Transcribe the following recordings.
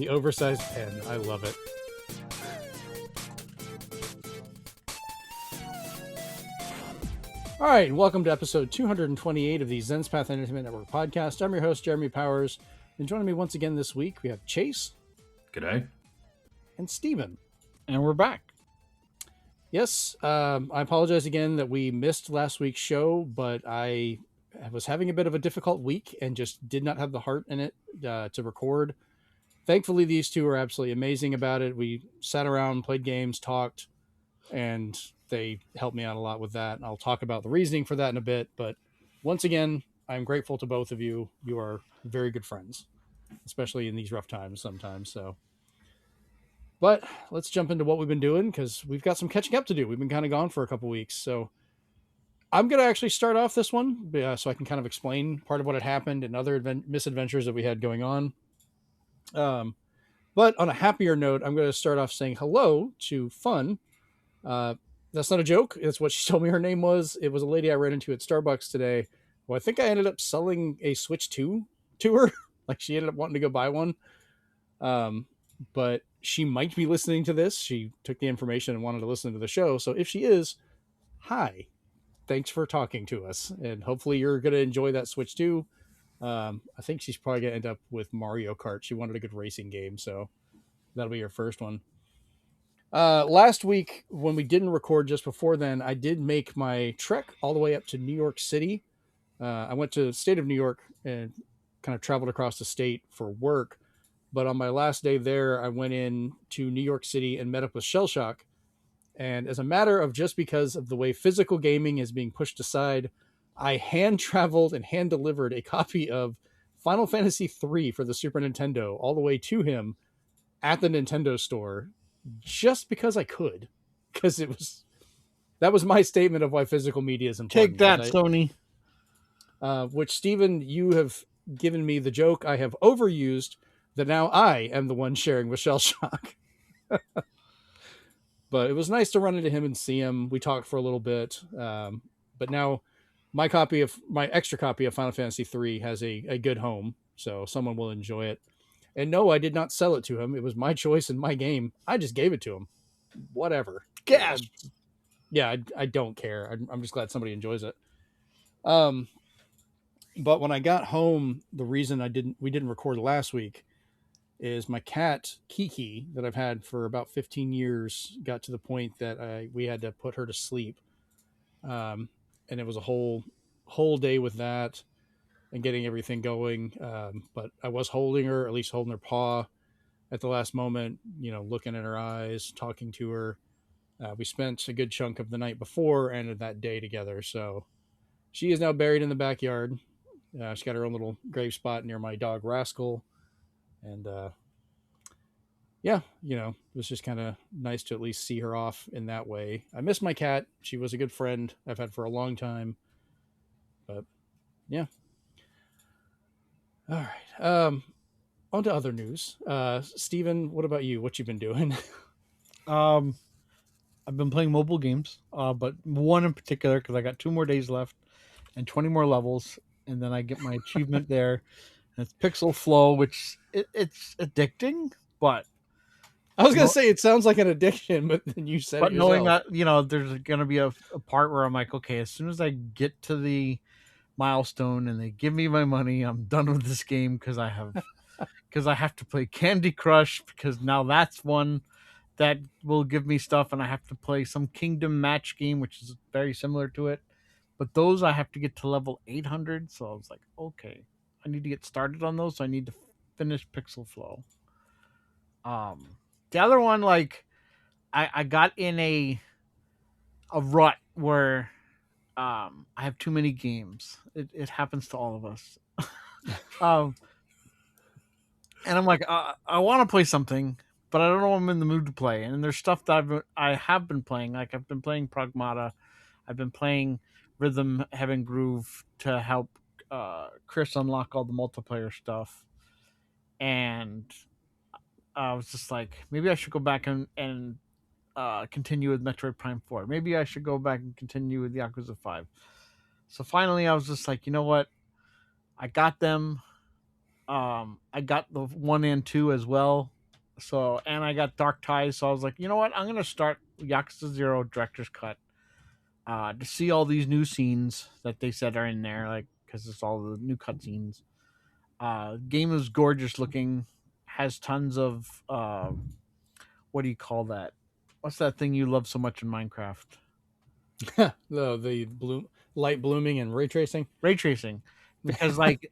The oversized pen. I love it. All right, welcome to episode 228 of the Zenspath Entertainment Network podcast. I'm your host, Jeremy Powers, and joining me once again this week, we have Chase. G'day. And Steven. And we're back. Yes, I apologize again that we missed last week's show, but I was having a bit of a difficult week and just did not have the heart in it to record. Thankfully, these two are absolutely amazing about it. We sat around, played games, talked, and they helped me out a lot with that. And I'll talk about the reasoning for that in a bit. But once again, I'm grateful to both of you. You are very good friends, especially in these rough times sometimes. So, but let's jump into what we've been doing because we've got some catching up to do. We've been kind of gone for a couple weeks. So I'm going to actually start off this one so I can kind of explain part of what had happened and other misadventures that we had going on. But on a happier note, I'm going to start off saying hello to Fun. That's not a joke. It's what she told me her name was. It was a lady I ran into at Starbucks today. Well, I think I ended up selling a Switch 2 to her. Like she ended up wanting to go buy one. But she might be listening to this. She took the information and wanted to listen to the show. So if she is, hi, thanks for talking to us. And hopefully you're going to enjoy that Switch 2. I think she's probably going to end up with Mario Kart. She wanted a good racing game. So that'll be her first one. Last week, when we didn't record just before then, I did make my trek all the way up to New York City. I went to the state of New York and kind of traveled across the state for work. But on my last day there, I went in to New York City and met up with Shellshock. And as a matter of just because of the way physical gaming is being pushed aside, I hand-traveled and hand-delivered a copy of Final Fantasy III for the Super Nintendo all the way to him at the Nintendo store. Just because I could, because that was my statement of why physical media is important. Take that, Sony. Which, Steven, you have given me the joke I have overused that now I am the one sharing with Shellshock. But it was nice to run into him and see him. We talked for a little bit. But now my extra copy of Final Fantasy III has a good home, so someone will enjoy it. And no, I did not sell it to him. It was my choice and my game. I just gave it to him. Whatever. Gasp. Yeah, I don't care. I'm just glad somebody enjoys it. But when I got home, the reason we didn't record last week is my cat, Kiki, that I've had for about 15 years, got to the point that we had to put her to sleep. And it was a whole day with that and getting everything going. But I was holding her, at least holding her paw at the last moment, looking at her eyes, talking to her. We spent a good chunk of the night before and that day together. So she is now buried in the backyard. She's got her own little grave spot near my dog Rascal. And it was just kind of nice to at least see her off in that way. I miss my cat. She was a good friend I've had for a long time. But yeah. All right. On to other news. Steven, what about you? What you been doing? I've been playing mobile games, but one in particular because I got 2 more days left and 20 more levels, and then I get my achievement there. And it's Pixel Flow, which it's addicting, but I was gonna say it sounds like an addiction, but then you said but it knowing yourself. that there's gonna be a part where I'm like, okay, as soon as I get to the milestone and they give me my money, I'm done with this game because I have to play Candy Crush, because now that's one that will give me stuff, and I have to play some Kingdom Match game, which is very similar to it, but those I have to get to level 800. So I was like, okay, I need to get started on those, so I need to finish Pixel Flow. The other one, like I got in a rut where I have too many games. It happens to all of us. And I'm like, I want to play something, but I don't know what I'm in the mood to play. And there's stuff that I have been playing. Like I've been playing Pragmata. I've been playing Rhythm, Heaven, Groove to help Chris unlock all the multiplayer stuff. And I was just like, maybe I should go back and continue with Metroid Prime 4. Maybe I should go back and continue with Yakuza 5. So finally, I was just like, you know what? I got them. I got the 1 and 2 as well. So, and I got Dark Ties. So I was like, you know what? I'm gonna start Yakuza 0 Director's Cut to see all these new scenes that they said are in there, like because it's all the new cutscenes. Game is gorgeous looking, has tons of what do you call that? What's that thing you love so much in Minecraft? The bloom, light blooming and ray tracing. Ray tracing, because like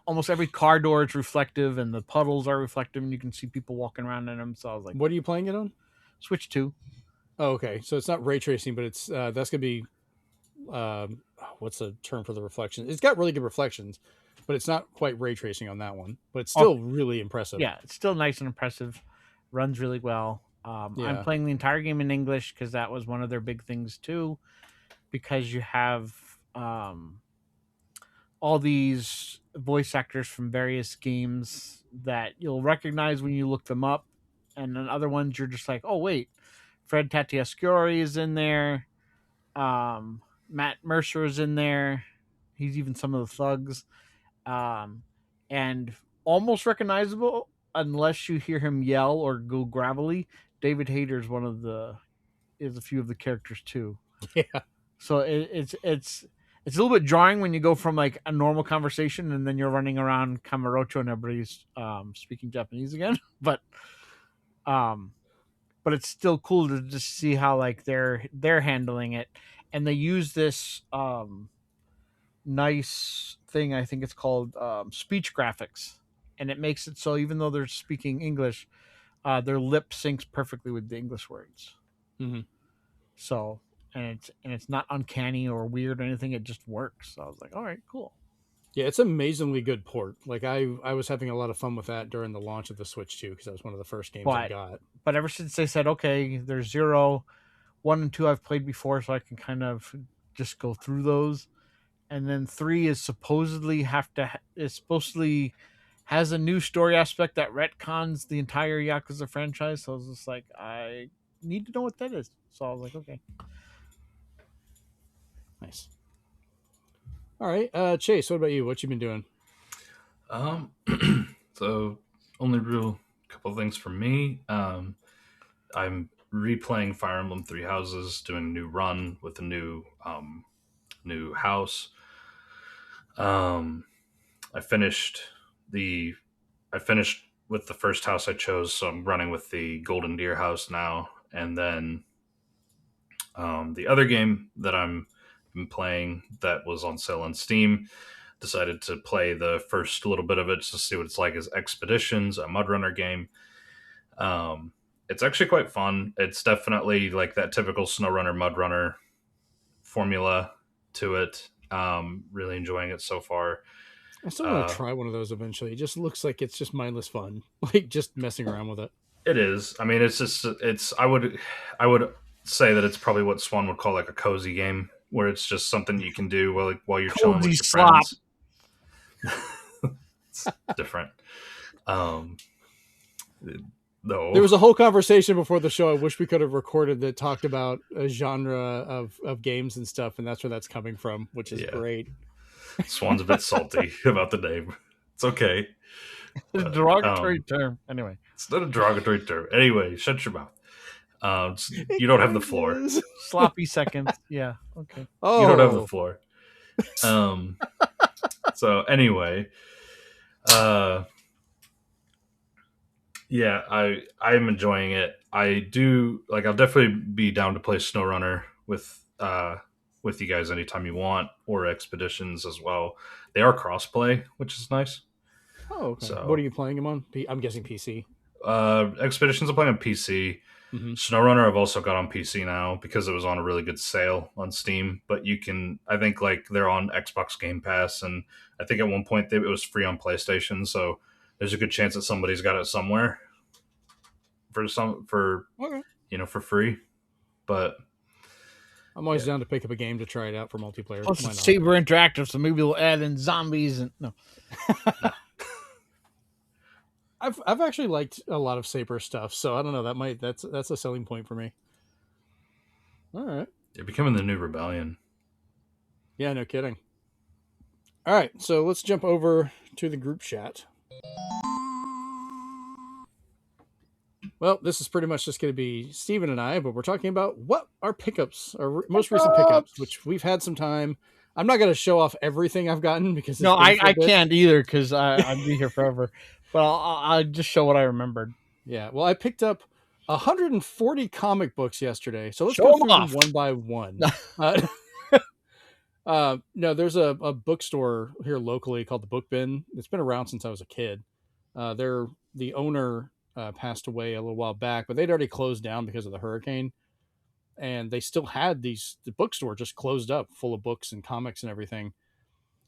almost every car door is reflective and the puddles are reflective and you can see people walking around in them. So I was like, What are you playing it on? Switch 2. Oh, okay. So it's not ray tracing, but it's that's gonna be what's the term for the reflection? It's got really good reflections, but it's not quite ray tracing on that one. But it's Oh, still really impressive. yeah, it's still nice and impressive. Runs really well. I'm Yeah. playing the entire game in English because that was one of their big things too. Because you have all these voice actors from various games that you'll recognize when you look them up, and then other ones you're just like, oh wait, Fred Tatasciore is in there. Matt Mercer is in there. He's even some of the thugs, and almost recognizable unless you hear him yell or go gravelly. David Hayter is a few of the characters too. Yeah. So it's a little bit jarring when you go from like a normal conversation and then you're running around Kamurocho and everybody's speaking Japanese again. Um, but it's still cool to just see how like they're handling it, and they use this nice thing. I think it's called speech graphics, and it makes it so even though they're speaking English, their lip syncs perfectly with the English words. Mm-hmm. So and it's not uncanny or weird or anything. It just works. So I was like, all right, cool. Yeah, it's amazingly good port. Like I was having a lot of fun with that during the launch of the Switch 2 because that was one of the first games I But got. but ever since they said, okay, there's 0, 1 and 2 I've played before, so I can kind of just go through those. And then 3 is supposedly has a new story aspect that retcons the entire Yakuza franchise. So I was just like, I need to know what that is. So I was like, okay. Nice. All right, Chase, what about you? What you been doing? Um, so only real couple of things for me. I'm replaying Fire Emblem Three Houses, doing a new run with a new house. Um, I finished the I finished with the first house I chose, so I'm running with the Golden Deer house now, and then the other game that I'm been playing that was on sale on Steam. Decided to play the first little bit of it just to see what it's like as Expeditions, a mud runner game. It's actually quite fun. It's definitely like that typical snow runner, mud runner formula to it. Really enjoying it so far. I still want to Uh, try one of those eventually. It just looks like it's just mindless fun, like just messing around with it. it is. I mean, it's just it's. I would say that it's probably what Swan would call like a cozy game, where it's just something you can do while you're chilling Cozy with your slop. friends. It's different. Um, no, There was a whole conversation before the show. I wish we could have recorded that talked about a genre of games and stuff, and that's where that's coming from, which is Yeah. great. Swan's a bit salty about the name. It's okay. It's a But, derogatory term. Anyway, it's not a derogatory term. Anyway, shut your mouth. You don't have the floor. sloppy seconds. Yeah. Okay. You don't have the Oh, floor. Um. So anyway, uh, yeah, I'm enjoying it. I do like. I'll definitely be down to play SnowRunner with you guys anytime you want, or Expeditions as well. They are crossplay, which is nice. oh, okay. What are So you playing them on? I'm guessing PC. Expeditions I'm playing on PC. Mm-hmm. SnowRunner I've also got on PC now because it was on a really good sale on Steam. But you can, I think, like they're on Xbox Game Pass, and I think at one point it was free on PlayStation. So there's a good chance that somebody's got it somewhere for Okay. for free. But I'm always yeah, down to pick up a game to try it out for multiplayer. Plus, Why it's not? Saber Interactive, so maybe we'll add in zombies and no. I've actually liked a lot of Saber stuff, so I don't know. That's a selling point for me. All right. they're becoming the new rebellion. Yeah, no kidding. All right, so let's jump over to the group chat. Well, this is pretty much just going to be Steven and I, but we're talking about what our pickups, our most recent pickups, which we've had some time. I'm not going to show off everything I've gotten because it's No, been for a I bit. can't either because I'd be here forever. But I'll just show what I rembered. Yeah. Well, I picked up 140 comic books yesterday. So let's Show go 'em through off. them one by one. No, there's a bookstore here locally called the Book Bin. It's been around since I was a kid. The owner passed away a little while back, but they'd already closed down because of the hurricane. And they still had the bookstore just closed up, full of books and comics and everything.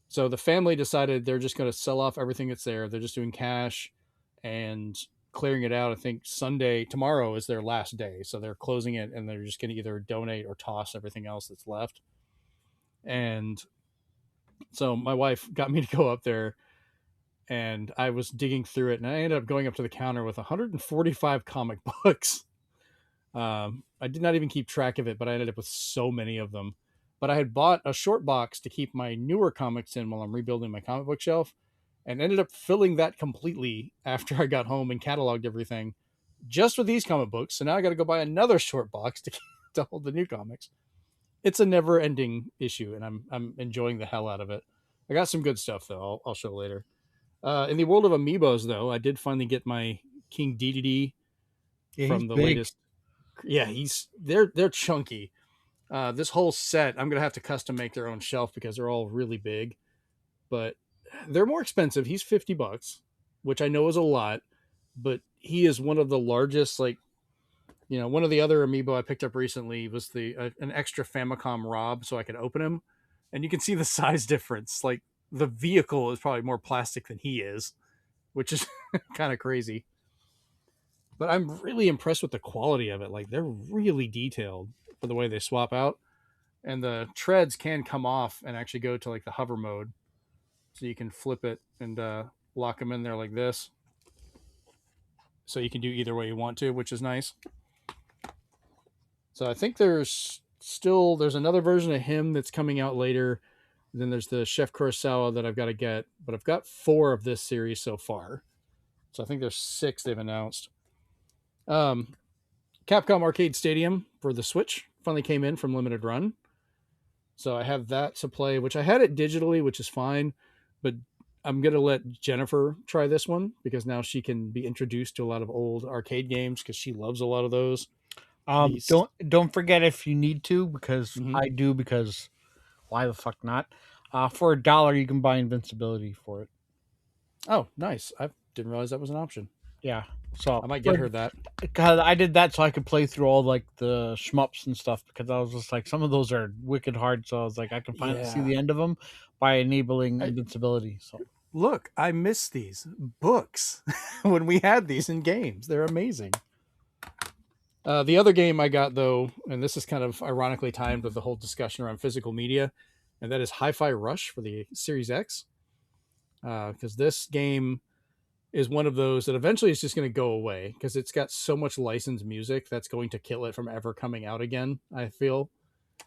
So the family decided they're just going to sell off everything that's there. They're just doing cash and clearing it out. I think tomorrow is their last day. So they're closing it and they're just going to either donate or toss everything else that's left. And so my wife got me to go up there and I was digging through it and I ended up going up to the counter with 145 comic books. I did not even keep track of it, but I ended up with so many of them. But I had bought a short box to keep my newer comics in while I'm rebuilding my comic book shelf and ended up filling that completely after I got home and cataloged everything just with these comic books. So now I got to go buy another short box to hold the new comics. It's a never ending issue and I'm enjoying the hell out of it. I got some good stuff though. I'll show later. In the world of amiibos though, I did finally get my King DDD from the latest. Yeah, they're chunky. This whole set, I'm gonna have to custom make their own shelf because they're all really big, but they're more expensive. He's $50, which I know is a lot, but he is one of the largest. Like, one of the other amiibo I picked up recently was an extra Famicom Rob, so I could open him, and you can see the size difference. Like the vehicle is probably more plastic than he is, which is kind of crazy. But I'm really impressed with the quality of it. Like they're really detailed for the way they swap out, and the treads can come off and actually go to like the hover mode, so you can flip it and lock them in there like this. So you can do either way you want to, which is nice. So I think there's another version of him that's coming out later. Then there's the Chef Kurosawa that I've got to get, but I've got 4 of this series so far. So I think there's 6 they've announced. Capcom Arcade Stadium for the Switch finally came in from Limited Run. So I have that to play, which I had it digitally, which is fine. But I'm going to let Jennifer try this one because now she can be introduced to a lot of old arcade games because she loves a lot of those. Don't forget if you need to, because I do, because why the fuck not? For $1, you can buy invincibility for it. Oh, nice. I didn't realize that was an option. Yeah. So I might get her that. Because I did that so I could play through all like the shmups and stuff, because I was just like, some of those are wicked hard. So I was like, I can finally see the end of them by enabling invincibility. So look, I miss these books when we had these in games. They're amazing. The other game I got though, and this is kind of ironically timed with the whole discussion around physical media, and that is Hi-Fi Rush for the Series X. Because this game is one of those that eventually is just going to go away because it's got so much licensed music that's going to kill it from ever coming out again, I feel.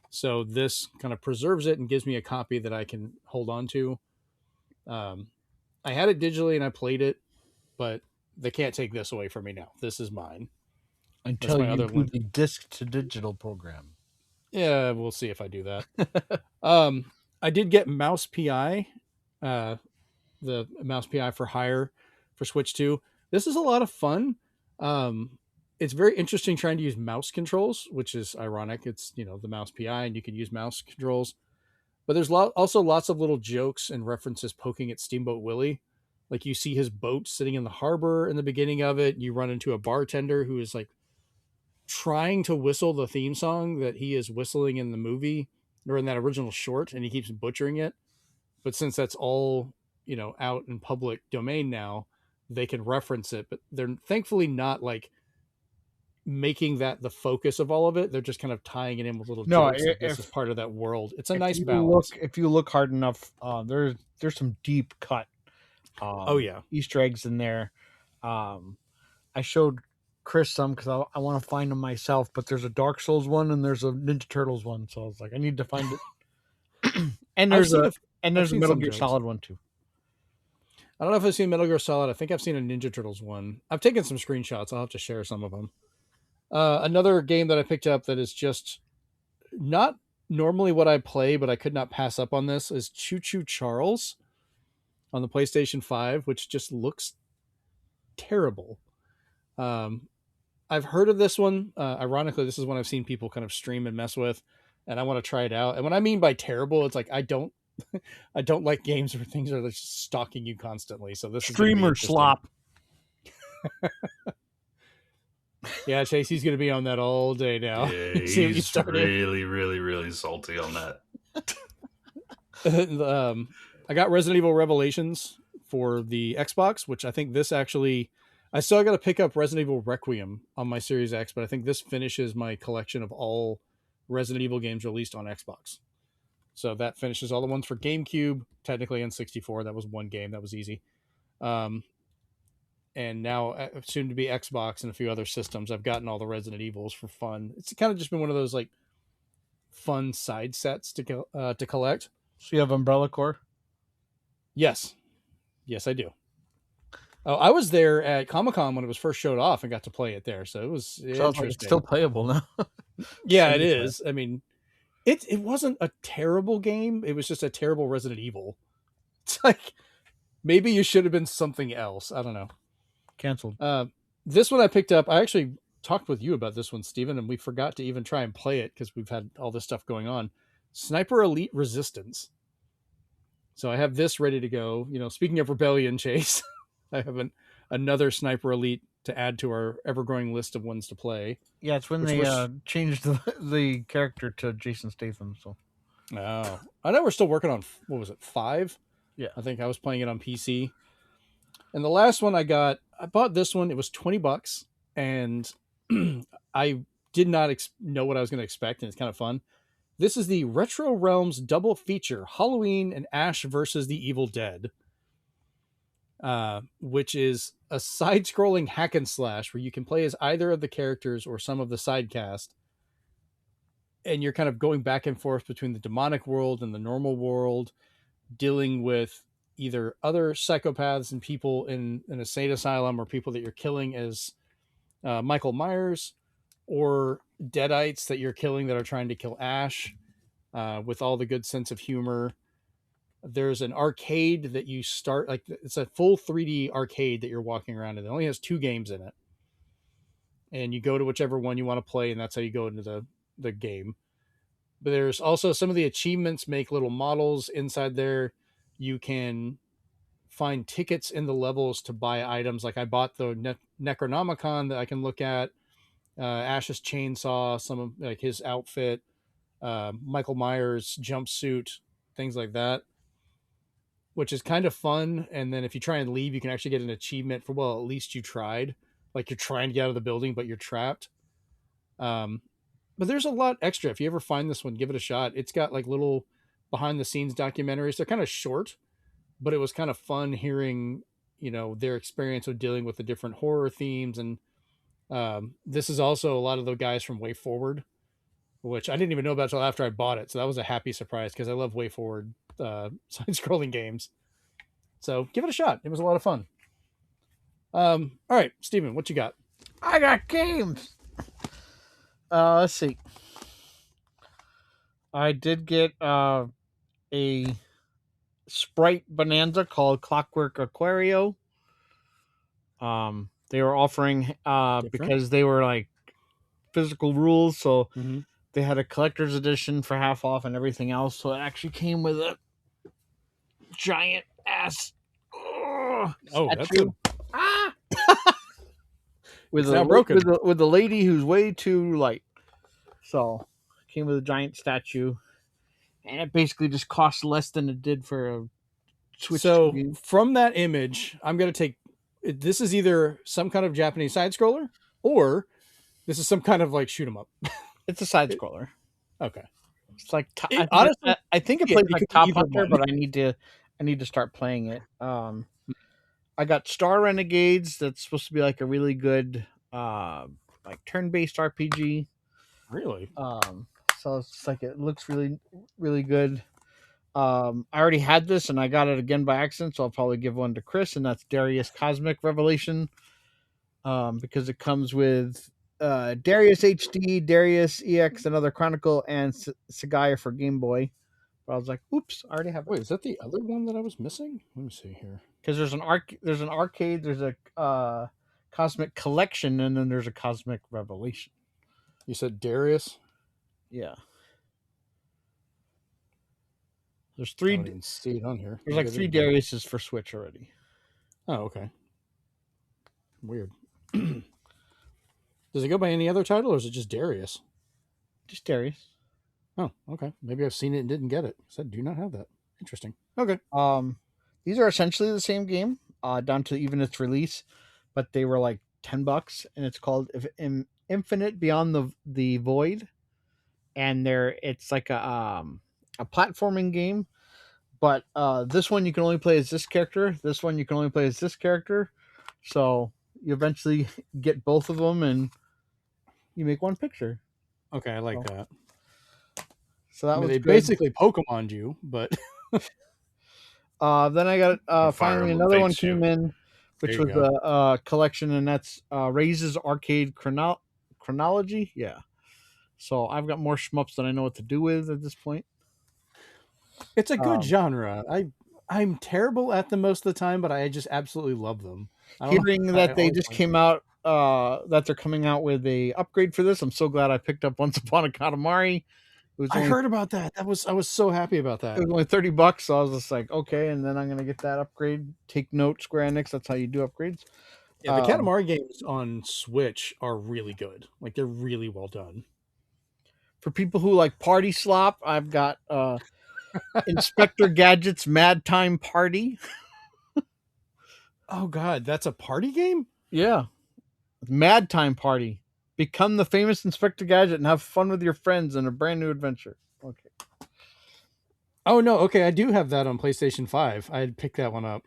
So this kind of preserves it and gives me a copy that I can hold on to. I had it digitally and I played it, but they can't take this away from me now. This is mine. Until you do the disc to digital program. Yeah, we'll see if I do that. I did get Mouse PI, the Mouse PI for hire for Switch 2. This is a lot of fun. It's very interesting trying to use mouse controls, which is ironic. It's, the Mouse PI and you can use mouse controls. But there's also lots of little jokes and references poking at Steamboat Willie. Like you see his boat sitting in the harbor in the beginning of it. You run into a bartender who is like trying to whistle the theme song that he is whistling in the movie or in that original short, and he keeps butchering it. But since that's all, out in public domain now, they can reference it, but they're thankfully not like making that the focus of all of it. They're just kind of tying it in with little jokes. This is part of that world. It's a nice balance. If you look hard enough, there's some deep cut Easter eggs in there. I showed Chris some because I want to find them myself, but there's a Dark Souls one and there's a Ninja Turtles one, so I was like, I need to find it. And there's a Metal Gear Solid one too. I don't know if I've seen Metal Gear Solid. I think I've seen a Ninja Turtles one. I've taken some screenshots. I'll have to share some of them. Another game that I picked up that is just not normally what I play, but I could not pass up on this is Choo Choo Charles on the PlayStation 5, which just looks terrible. I've heard of this one. Ironically, this is one I've seen people kind of stream and mess with, and I want to try it out. And what I mean by terrible, it's like I don't like games where things are just stalking you constantly. So this Streamer is slop. Yeah, Chase, he's going to be on that all day now. Yeah, he's really, really, really salty on that. I got Resident Evil Revelations for the Xbox, which I think this actually... I still got to pick up Resident Evil Requiem on my Series X, but I think this finishes my collection of all Resident Evil games released on Xbox. So that finishes all the ones for GameCube, technically N64. That was one game. That was easy. And now soon to be Xbox and a few other systems, I've gotten all the Resident Evils for fun. It's kind of just been one of those like fun side sets to collect. So you have Umbrella Corps? Yes, I do. Oh, I was there at Comic-Con when it was first showed off and got to play it there, so it was interesting. Like it's still playable now. Yeah, it is. I mean, it wasn't a terrible game. It was just a terrible Resident Evil. It's like maybe you should have been something else. I don't know. Canceled. This one I picked up. I actually talked with you about this one, Steven, and we forgot to even try and play it because we've had all this stuff going on. Sniper Elite Resistance. So I have this ready to go. You know, speaking of Rebellion, Chase, I have another Sniper Elite to add to our ever-growing list of ones to play. Yeah, it's when they changed the character to Jason Statham. So, oh, I know we're still working on, what was it, 5? Yeah, I think I was playing it on PC. And the last one I bought this one. It was $20, and I did not know what I was going to expect, and it's kind of fun. This is the Retro Realms double feature, Halloween and Ash versus the Evil Dead, which is a side-scrolling hack and slash where you can play as either of the characters or some of the side cast, and you're kind of going back and forth between the demonic world and the normal world, dealing with either other psychopaths and people in an insane asylum or people that you're killing as Michael Myers, or deadites that you're killing that are trying to kill Ash, with all the good sense of humor. There's an arcade that you start, like it's a full 3D arcade that you're walking around in. It only has 2 games in it. And you go to whichever one you want to play, and that's how you go into the game. But there's also some of the achievements make little models inside there. You can find tickets in the levels to buy items. Like I bought the Necronomicon that I can look at, Ash's chainsaw, some of like his outfit, Michael Myers jumpsuit, things like that, which is kind of fun. And then if you try and leave, you can actually get an achievement for, well, at least you tried. Like you're trying to get out of the building, but you're trapped. But there's a lot extra. If you ever find this one, give it a shot. It's got like little behind the scenes documentaries. They're kind of short, but it was kind of fun hearing, you know, their experience of dealing with the different horror themes. And this is also a lot of the guys from Way Forward, which I didn't even know about until after I bought it. So that was a happy surprise because I love Way Forward side-scrolling games. So give it a shot. It was a lot of fun. All right, Steven, what you got? I got games. Let's see. I did get a Sprite Bonanza called Clockwork Aquario. They were offering because they were like physical rules, so they had a collector's edition for half off and everything else. So it actually came with a giant ass That's good. with a lady who's way too light. So it came with a giant statue, and it basically just cost less than it did for a Switch. So from that image, I'm going to take, this is either some kind of Japanese side scroller, or this is some kind of like shoot 'em up. It's a side scroller. Okay. It's like honestly, I think it plays like Top Hunter, but I need to start playing it. I got Star Renegades. That's supposed to be like a really good like turn-based RPG. Really? So it's like it looks really, really good. I already had this and I got it again by accident, so I'll probably give one to Chris, and that's Darius Cosmic Revelation. Because it comes with Darius HD, Darius EX, Another Chronicle, and Sagaya for Game Boy. But I was like, oops, I already have it. Wait, is that the other one that I was missing? Let me see here. Because there's an arcade, there's a Cosmic Collection, and then there's a Cosmic Revelation. You said Darius? Yeah. There's I three. don't even see it on here. There's like Maybe I 3 didn't. Dariuses for Switch already. Oh, okay. Weird. Does it go by any other title, or is it just Darius? Just Darius. Oh, okay. Maybe I've seen it and didn't get it. So I do not have that. Interesting. Okay. These are essentially the same game, down to even its release, but they were like $10, and it's called Infinite Beyond the Void, and it's like a platforming game. But this one you can only play as this character. This one you can only play as this character. So you eventually get both of them, and you make one picture. Okay, I like that. So that I mean, was they good. basically Pokemon'd you, but Then I got Fire finally Emblem another one Fates you. came in, which There was you a collection, and that's Raises Arcade Chronology. Yeah. So I've got more shmups than I know what to do with at this point. it's a good Um, genre. I'm terrible at them most of the time, but I just absolutely love them. I don't know. Hearing that they just came out, that they're coming out with a upgrade for this, I'm so glad I picked up Once Upon a Katamari. I heard about that. I was so happy about that. It was only $30, so I was just like, okay, and then I'm gonna get that upgrade. Take note, Square Enix. That's how you do upgrades. Yeah, the Katamari games on Switch are really good. Like they're really well done. For people who like Party Slop, I've got Inspector Gadget's Mad Time Party. Oh God, that's a party game? Yeah, Mad Time Party. Become the famous Inspector Gadget and have fun with your friends in a brand new adventure. Okay. Oh no, okay, I do have that on PlayStation 5. I had picked that one up.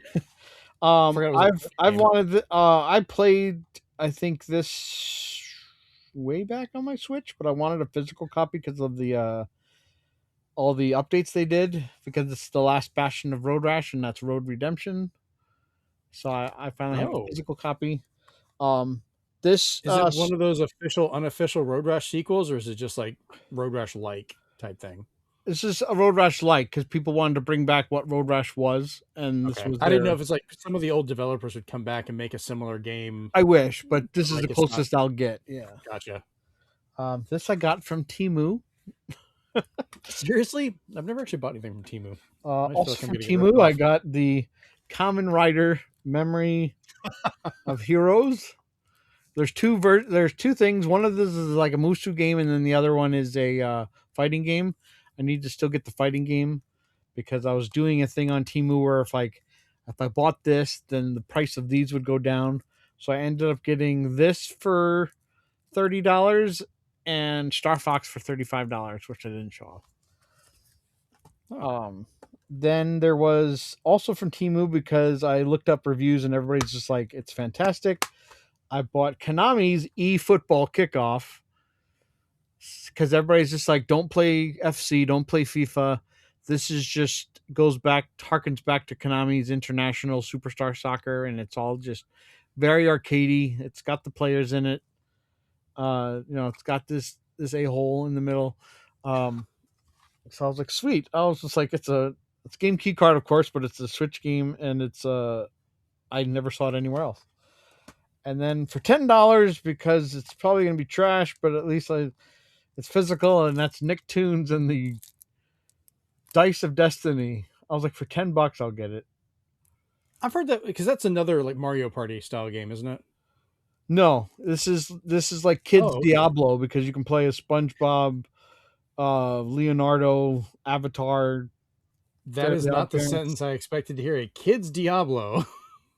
I've wanted I played I think this way back on my Switch, but I wanted a physical copy because of the all the updates they did, because it's the last bastion of Road Rash, and that's Road Redemption. So I finally have a physical copy. This Is it one of those official, unofficial Road Rash sequels, or is it just like Road Rash like type thing? This is a Road Rash like, because people wanted to bring back what Road Rash was, and this was. I didn't know if it's like some of the old developers would come back and make a similar game. I wish, but this is Like the it's not- closest I'll get. Yeah. Gotcha. This I got from Temu. Seriously, I've never actually bought anything from Temu. Also from Temu, I got the Kamen Rider Memory of Heroes. There's two things. One of this is like a Musu game, and then the other one is a fighting game. I need to still get the fighting game because I was doing a thing on Temu where if I bought this, then the price of these would go down. So I ended up getting this for $30 and Star Fox for $35, which I didn't show off. Then there was also from Temu, because I looked up reviews and everybody's just like, it's fantastic. I bought Konami's eFootball Kickoff because everybody's just like, don't play FC, don't play FIFA. This is just harkens back to Konami's International Superstar Soccer, and it's all just very arcadey. It's got the players in it. It's got this a-hole in the middle. So I was like, sweet. I was just like, it's Game Key Card, of course, but it's a Switch game, and I never saw it anywhere else. And then for $10, because it's probably going to be trash, but at least it's physical, and that's Nicktoons and the Dice of Destiny. I was like, for $10, I'll get it. I've heard that because that's another like Mario Party style game, isn't it? No, this is like Kids Diablo, because you can play as SpongeBob, Leonardo, Avatar. That is not the sentence I expected to hear. A Kids Diablo.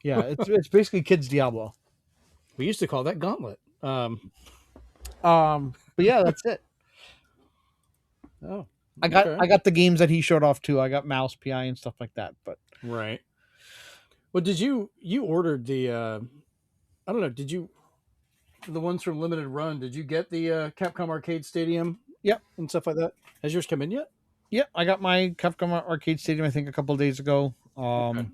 Yeah, it's basically Kids Diablo. We used to call that Gauntlet. But yeah, that's it. Oh, I got the games that he showed off too. I got Mouse, PI, and stuff like that. But right. Well, did you ordered the? I don't know. Did you the ones from Limited Run? Did you get the Capcom Arcade Stadium? Yep, and stuff like that. Has yours come in yet? Yep, I got my Capcom Arcade Stadium, I think, a couple of days ago. Okay.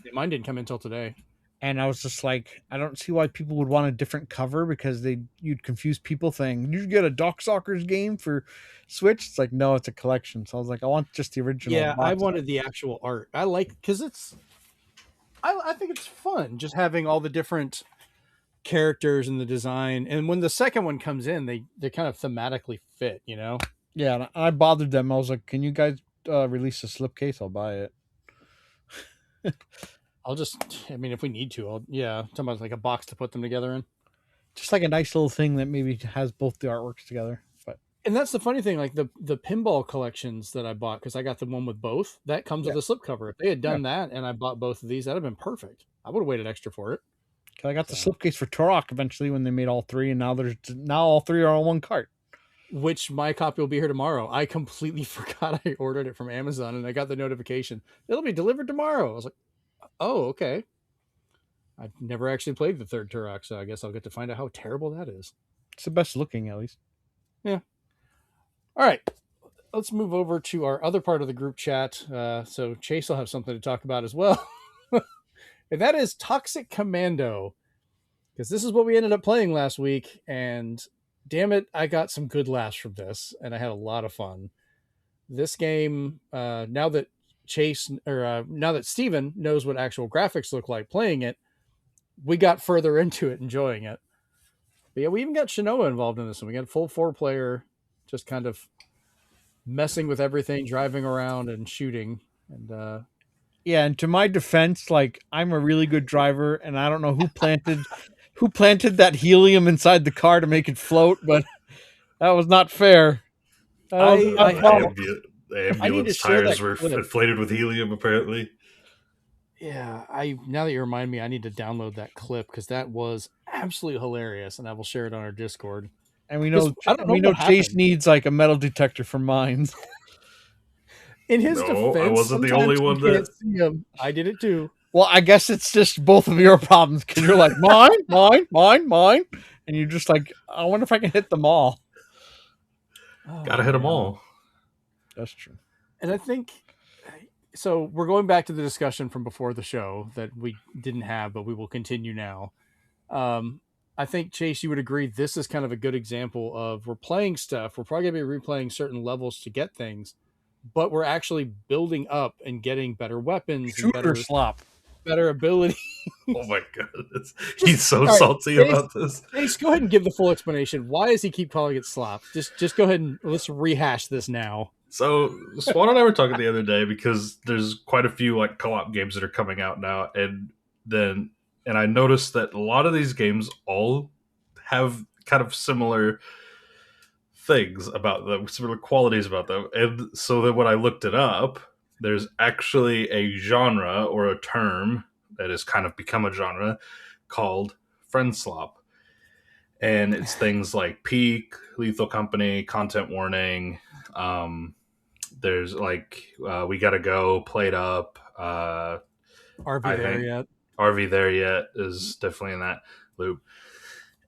Yeah, mine didn't come in until today. And I was just like, I don't see why people would want a different cover because you'd confuse people saying, "Did you get a Doc Soccer's game for Switch?" It's like, no, it's a collection. So I was like, I want just the original Yeah, I box. wanted the actual art. I like because I think it's fun just having all the different characters and the design. And when the second one comes in, they kind of thematically fit, you know. Yeah, and I bothered them. I was like, "Can you guys release a slipcase? I'll buy it." I mean, if we need to, talking about like a box to put them together in. Just like a nice little thing that maybe has both the artworks together. But And that's the funny thing, like the pinball collections that I bought, because I got the one with both, that comes with a slipcover. If they had done that and I bought both of these, that'd have been perfect. I would have waited extra for it. I got the slipcase for Turok eventually when they made all three, and now all three are on one cart. Which my copy will be here tomorrow. I completely forgot I ordered it from Amazon, and I got the notification it'll be delivered tomorrow. I was like, oh, okay. I've never actually played the third Turok, so I guess I'll get to find out how terrible that is. It's the best looking, at least. Yeah. All right. Let's move over to our other part of the group chat. So Chase will have something to talk about as well. And that is Toxic Commando. Because this is what we ended up playing last week. And damn it, I got some good laughs from this. And I had a lot of fun. This game, now that Steven knows what actual graphics look like playing it, we got further into it, enjoying it. But yeah, we even got Shinoa involved in this one. We got full 4-player, just kind of messing with everything, driving around and shooting. And yeah, and to my defense, like, I'm a really good driver, and I don't know who planted that helium inside the car to make it float, but that was not fair. The ambulance tires were clip. inflated with helium, apparently. Yeah, now that you remind me, I need to download that clip because that was absolutely hilarious, and I will share it on our Discord. And we know Chase needs like a metal detector for mines. In his defense, I wasn't the only one that see him. I did it too. Well, I guess it's just both of your problems because you're like mine, and you're just like, I wonder if I can hit them all. Gotta hit them all. That's true. And I think so. We're going back to the discussion from before the show that we didn't have, but we will continue now. I think, Chase, you would agree this is kind of a good example of we're playing stuff. We're probably going to be replaying certain levels to get things, but we're actually building up and getting better weapons and better ability. Oh my goodness. He's so salty about this. Chase, go ahead and give the full explanation. Why does he keep calling it slop? Just go ahead and let's rehash this now. So Swan and I were talking the other day because there's quite a few like co-op games that are coming out now, and I noticed that a lot of these games all have kind of similar things about them, similar qualities about them. And so then when I looked it up, there's actually a genre or a term that has kind of become a genre called friend slop. And it's things like peak, lethal company, content warning. There's like we gotta go, played up. RV There Yet is definitely in that loop.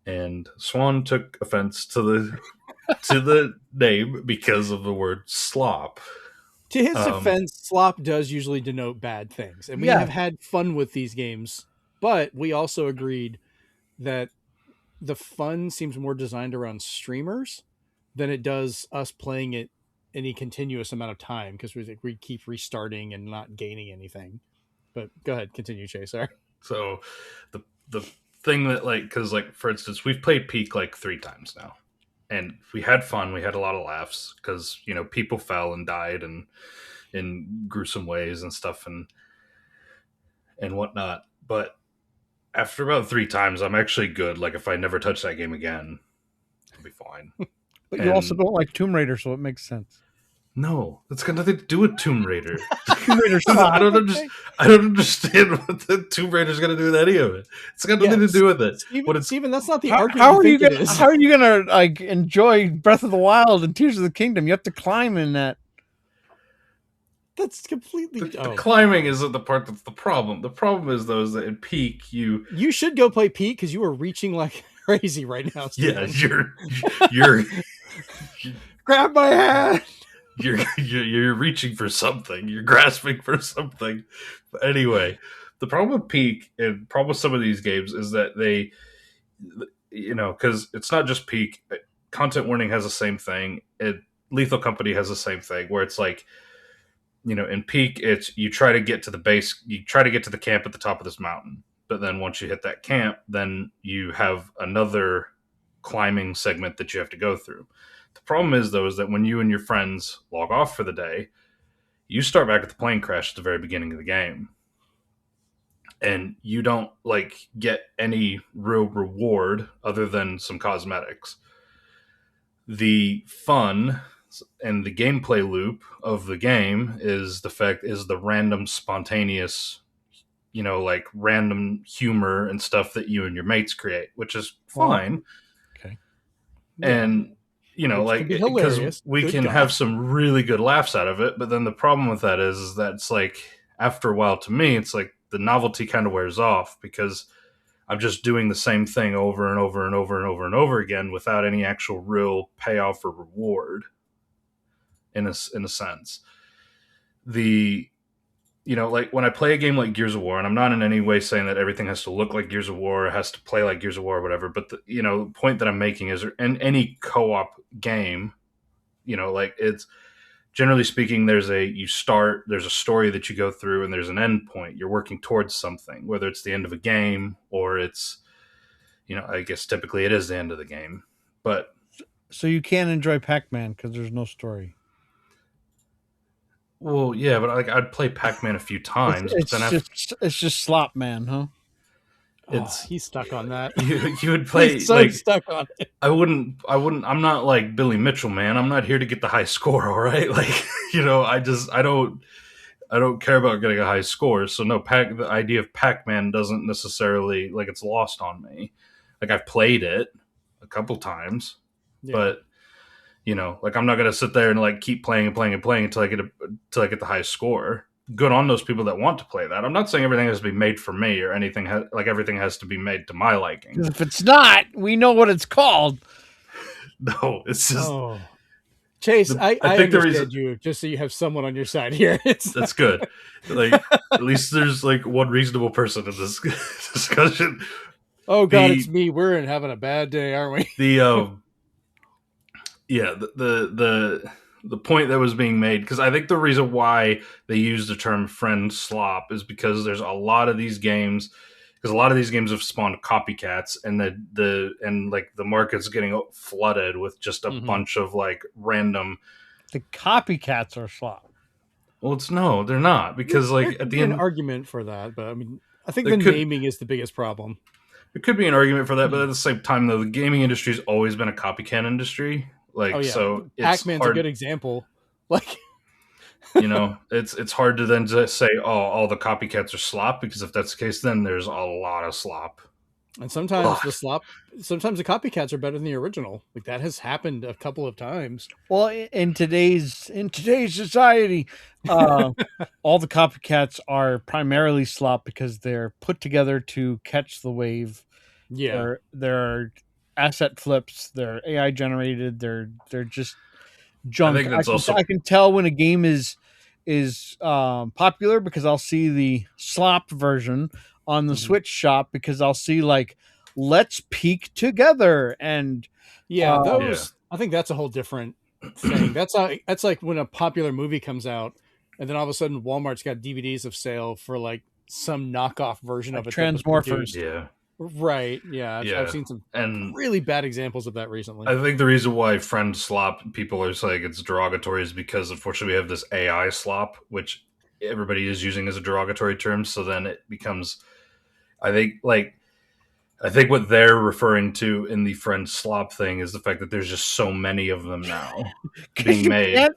And Swan took offense to the name because of the word slop. To his defense, slop does usually denote bad things. And we have had fun with these games, but we also agreed that the fun seems more designed around streamers than it does us playing it any continuous amount of time because we keep restarting and not gaining anything. But go ahead, continue, Chase. Sorry. So the thing that because for instance, we've played Peak like 3 times now, and we had fun. We had a lot of laughs because people fell and died and in gruesome ways and stuff and whatnot. But after about 3 times, I'm actually good. Like if I never touch that game again, I'll be fine. But you also don't like Tomb Raider, so it makes sense. No, that's got nothing to do with Tomb Raider. Tomb Raider's I don't understand what the Tomb Raider's going to do with any of it. It's got nothing to do with it. Steven, that's not the argument. How are you gonna like enjoy Breath of the Wild and Tears of the Kingdom? You have to climb in that. That's completely. The climbing isn't the part that's the problem. The problem is though is that in Peak you should go play Peak because you are reaching like crazy right now. Steven. Yeah, you're grab my hand. you're reaching for something. You're grasping for something. But anyway, the problem with Peak and problem with some of these games is that they, because it's not just Peak. Content Warning has the same thing. Lethal Company has the same thing, where it's like, in Peak, it's you try to get to the base, you try to get to the camp at the top of this mountain, but then once you hit that camp, then you have another climbing segment that you have to go through. The problem is, though, is that when you and your friends log off for the day, you start back at the plane crash at the very beginning of the game. And you don't get any real reward other than some cosmetics. The fun and the gameplay loop of the game is the random spontaneous, random humor and stuff that you and your mates create, which is fine. Okay. And because we can have some really good laughs out of it, but then the problem with that is that it's like, after a while, to me, it's like the novelty kind of wears off because I'm just doing the same thing over and over and over and over and over again without any actual real payoff or reward. In a sense, when I play a game like Gears of War, and I'm not in any way saying that everything has to look like Gears of War, or has to play like Gears of War, or whatever. But the point that I'm making is, in any co-op game, it's generally speaking, there's a story that you go through, and there's an end point. You're working towards something, whether it's the end of a game or it's, I guess typically it is the end of the game. But so you can't enjoy Pac-Man because there's no story. Well, yeah, but I'd play Pac-Man a few times. It's just Slop Man, huh? He's stuck on that. You would play. He's so stuck on it. I wouldn't. I'm not like Billy Mitchell, man. I'm not here to get the high score. All right, I don't care about getting a high score. So no, the idea of Pac-Man doesn't necessarily it's lost on me. I've played it a couple times, but. I'm not gonna sit there and keep playing and playing and playing until I get the highest score. Good on those people that want to play that. I'm not saying everything has to be made for me or anything. Everything has to be made to my liking. If it's not, we know what it's called. No, it's just. Oh. Chase, I think understand you just so you have someone on your side here. That's good. At least there's one reasonable person in this discussion. Oh God, it's me. We're having a bad day, aren't we? Yeah, the point that was being made, because I think the reason why they use the term friend slop is because there's a lot of these games, because a lot of these games have spawned copycats, and the market's getting flooded with just a bunch of random. The copycats are slop. Well, they're not, because at the end, an argument for that, but I mean, I think the naming is the biggest problem. There could be an argument for that, but at the same time, though, the gaming industry has always been a copycat industry. So Pac-Man's a good example. It's hard to then just say, oh, all the copycats are slop, because if that's the case, then there's a lot of slop. And sometimes sometimes the copycats are better than the original. That has happened a couple of times. Well, in today's society, all the copycats are primarily slop because they're put together to catch the wave. Yeah, they're asset flips. They're AI generated. They're just junk. I can tell when a game is popular because I'll see the slop version on the Switch shop, because I'll see let's peak together, and I think that's a whole different thing. That's like when a popular movie comes out, and then all of a sudden Walmart's got DVDs of sale for some knockoff version of it. Transmorphers. Yeah. Right. Yeah. I've seen some really bad examples of that recently. I think the reason why friend slop people are saying it's derogatory is because unfortunately we have this AI slop, which everybody is using as a derogatory term. So then it becomes, I think what they're referring to in the friend slop thing is the fact that there's just so many of them now being made.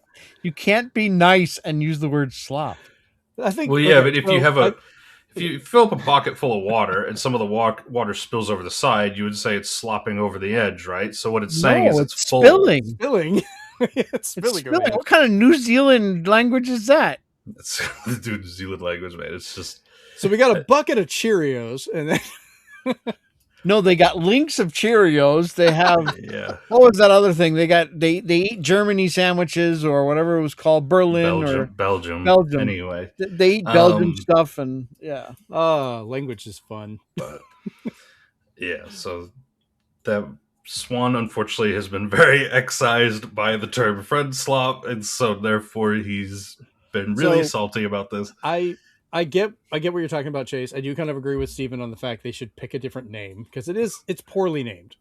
You can't be nice and use the word slop. I think. Well, yeah, but if you have if you fill up a bucket full of water and some of the water spills over the side, you would say it's slopping over the edge, right? So what it's saying is it's full. Spilling. It's spilling. What kind of New Zealand language is that? It's the New Zealand language, man. It's just. So we got a bucket of Cheerios, and then No, they got links of Cheerios. They have Yeah, what was that other thing? They eat Germany sandwiches or whatever it was called, Berlin or Belgium. Belgium. Anyway, They eat Belgian um, stuff and yeah. Oh, language is fun. but yeah, so that Swan unfortunately has been very excised by the term friend slop, and so therefore he's been really So salty about this. I get what you're talking about, Chase. I do kind of agree with Steven on the fact they should pick a different name because it's poorly named.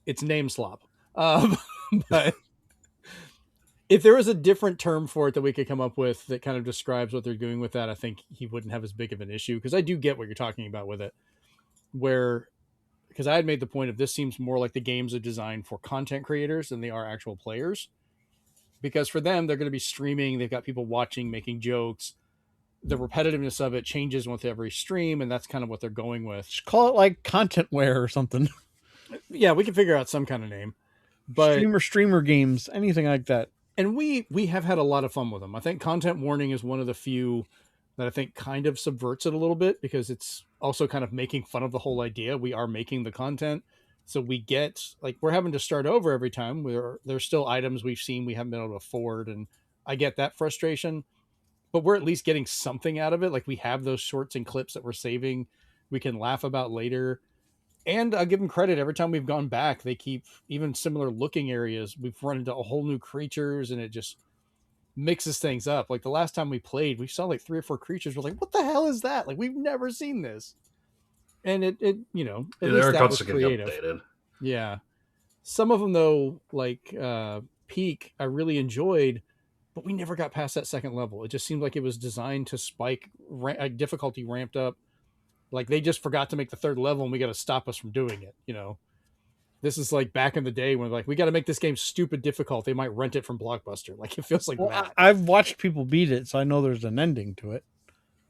It's name slop. But if there was a different term for it that we could come up with that kind of describes what they're doing with that, I think he wouldn't have as big of an issue because I do get what you're talking about with it. Where because I had made the point of this seems more like the games are designed for content creators than they are actual players. Because for them, they're going to be streaming, they've got people watching, making jokes. The repetitiveness of it changes with every stream, and that's kind of what they're going with. Just call it like contentware or something. Yeah, we can figure out some kind of name. But Streamer games, anything like that. and we have had a lot of fun with them. I think content warning is one of the few that I think kind of subverts it a little bit because it's also kind of making fun of the whole idea. We are making the content. So we get like we're having to start over every time. There's still items we've seen we haven't been able to afford, and I get that frustration. But we're at least getting something out of it. Like we have those shorts and clips that we're saving, we can laugh about later. And I'll give them credit. Every time we've gone back, they keep even similar looking areas. We've run into a whole new creatures, and it just mixes things up. Like the last time we played, we saw like 3 or 4 creatures. We're like, what the hell is that? Like we've never seen this. And it at least that was creative. Updated. Yeah. Some of them though, like Peak, I really enjoyed, but we never got past that second level. It just seemed like it was designed to spike difficulty ramped up. Like they just forgot to make the third level, and we got to stop us from doing it. This is like back in the day when like we got to make this game stupid difficult. They might rent it from Blockbuster. Like it feels like that. I've watched people beat it, so I know there's an ending to it.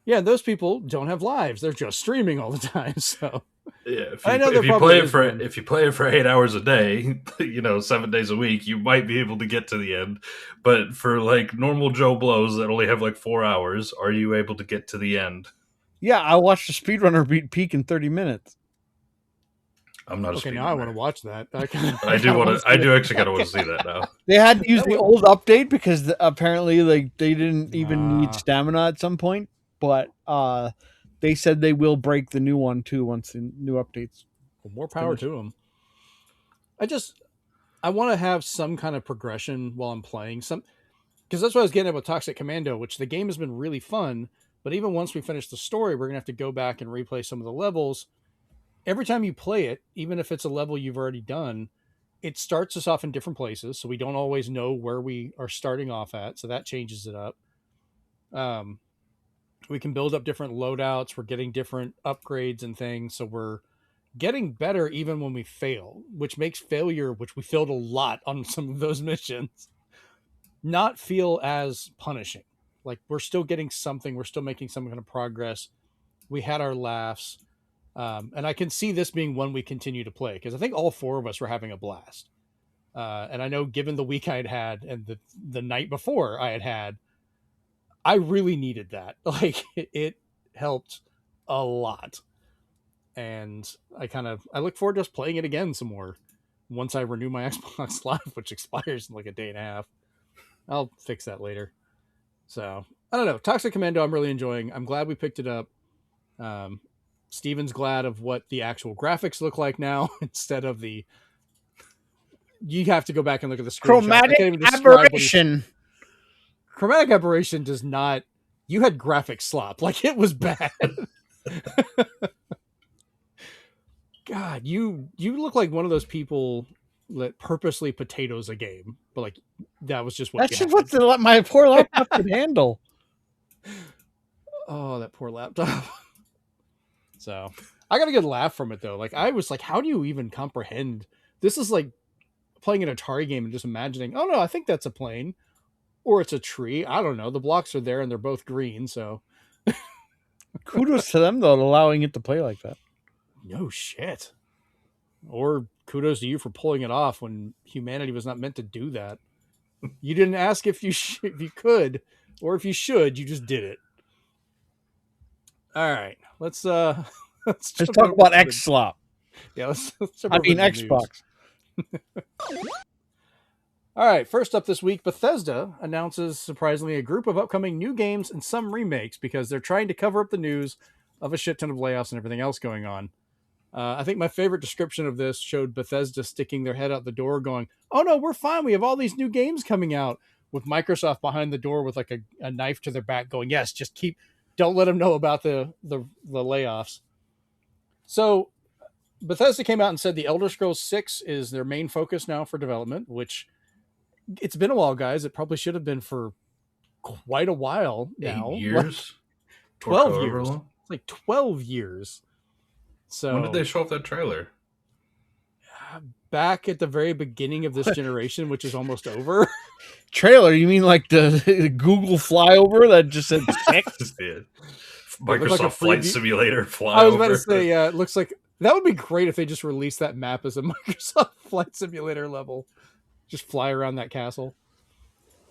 Yeah, those people don't have lives. They're just streaming all the time. So yeah, if you play it for 8 hours a day, 7 days a week, you might be able to get to the end. But for like normal Joe Blows that only have like 4 hours, are you able to get to the end? Yeah, I watched a speedrunner beat Peak in 30 minutes. I'm not okay. Now I want to watch that. I do actually kind of want to see that now. They had to use the old update because apparently, like, they didn't even need stamina at some point. But they said they will break the new one too once the new updates. Well, more power to them. I want to have some kind of progression while I'm playing because that's what I was getting at with Toxic Commando, which the game has been really fun. But even once we finish the story, we're gonna have to go back and replay some of the levels. Every time you play it, even if it's a level you've already done, it starts us off in different places, so we don't always know where we are starting off at. So that changes it up. We can build up different loadouts. We're getting different upgrades and things, so we're getting better even when we fail, which makes failure, which we failed a lot on some of those missions, not feel as punishing. Like we're still getting something. We're still making some kind of progress. We had our laughs. And I can see this being one we continue to play because I think all 4 of us were having a blast. And I know given the week I had and the night before I had, I really needed that. Like it helped a lot. And I look forward to just playing it again some more once I renew my Xbox Live, which expires in like a day and a half. I'll fix that later. So I don't know. Toxic Commando, I'm really enjoying. I'm glad we picked it up. Steven's glad of what the actual graphics look like now instead of the. You have to go back and look at the screenshot. Chromatic aberration. Chromatic aberration does not. You had graphic slop. Like it was bad. God, you look like one of those people that purposely potatoes a game, but like that was just what. That's just what my poor laptop could handle. Oh, that poor laptop. So I got a good laugh from it though. Like I was like, how do you even comprehend? This is like playing an Atari game and just imagining, oh no, I think that's a plane or it's a tree. I don't know. The blocks are there and they're both green. So kudos to them though, allowing it to play like that. No shit. Or kudos to you for pulling it off when humanity was not meant to do that. You didn't ask if you could or if you should. You just did it. All right, let's talk about X Slop. Yeah, let's jump I over mean, to the news. Xbox. All right, first up this week, Bethesda announces surprisingly a group of upcoming new games and some remakes because they're trying to cover up the news of a shit ton of layoffs and everything else going on. I think my favorite description of this showed Bethesda sticking their head out the door, going, "Oh no, we're fine. We have all these new games coming out." With Microsoft behind the door with like a knife to their back, going, "Yes, just don't let them know about the layoffs." So Bethesda came out and said the Elder Scrolls 6 is their main focus now for development, which it's been a while, guys. It probably should have been for quite a while now. 8 years? Like Or 12 however years. long? It's like 12 years. When did they So show off that trailer? back at the very beginning of this generation, which is almost over. Trailer? You mean like the Google flyover that just said six? Yeah. It looked like a Microsoft Flight preview. Simulator flyover. I was about to say, yeah, it looks like that would be great if they just released that map as a Microsoft Flight Simulator level. Just fly around that castle.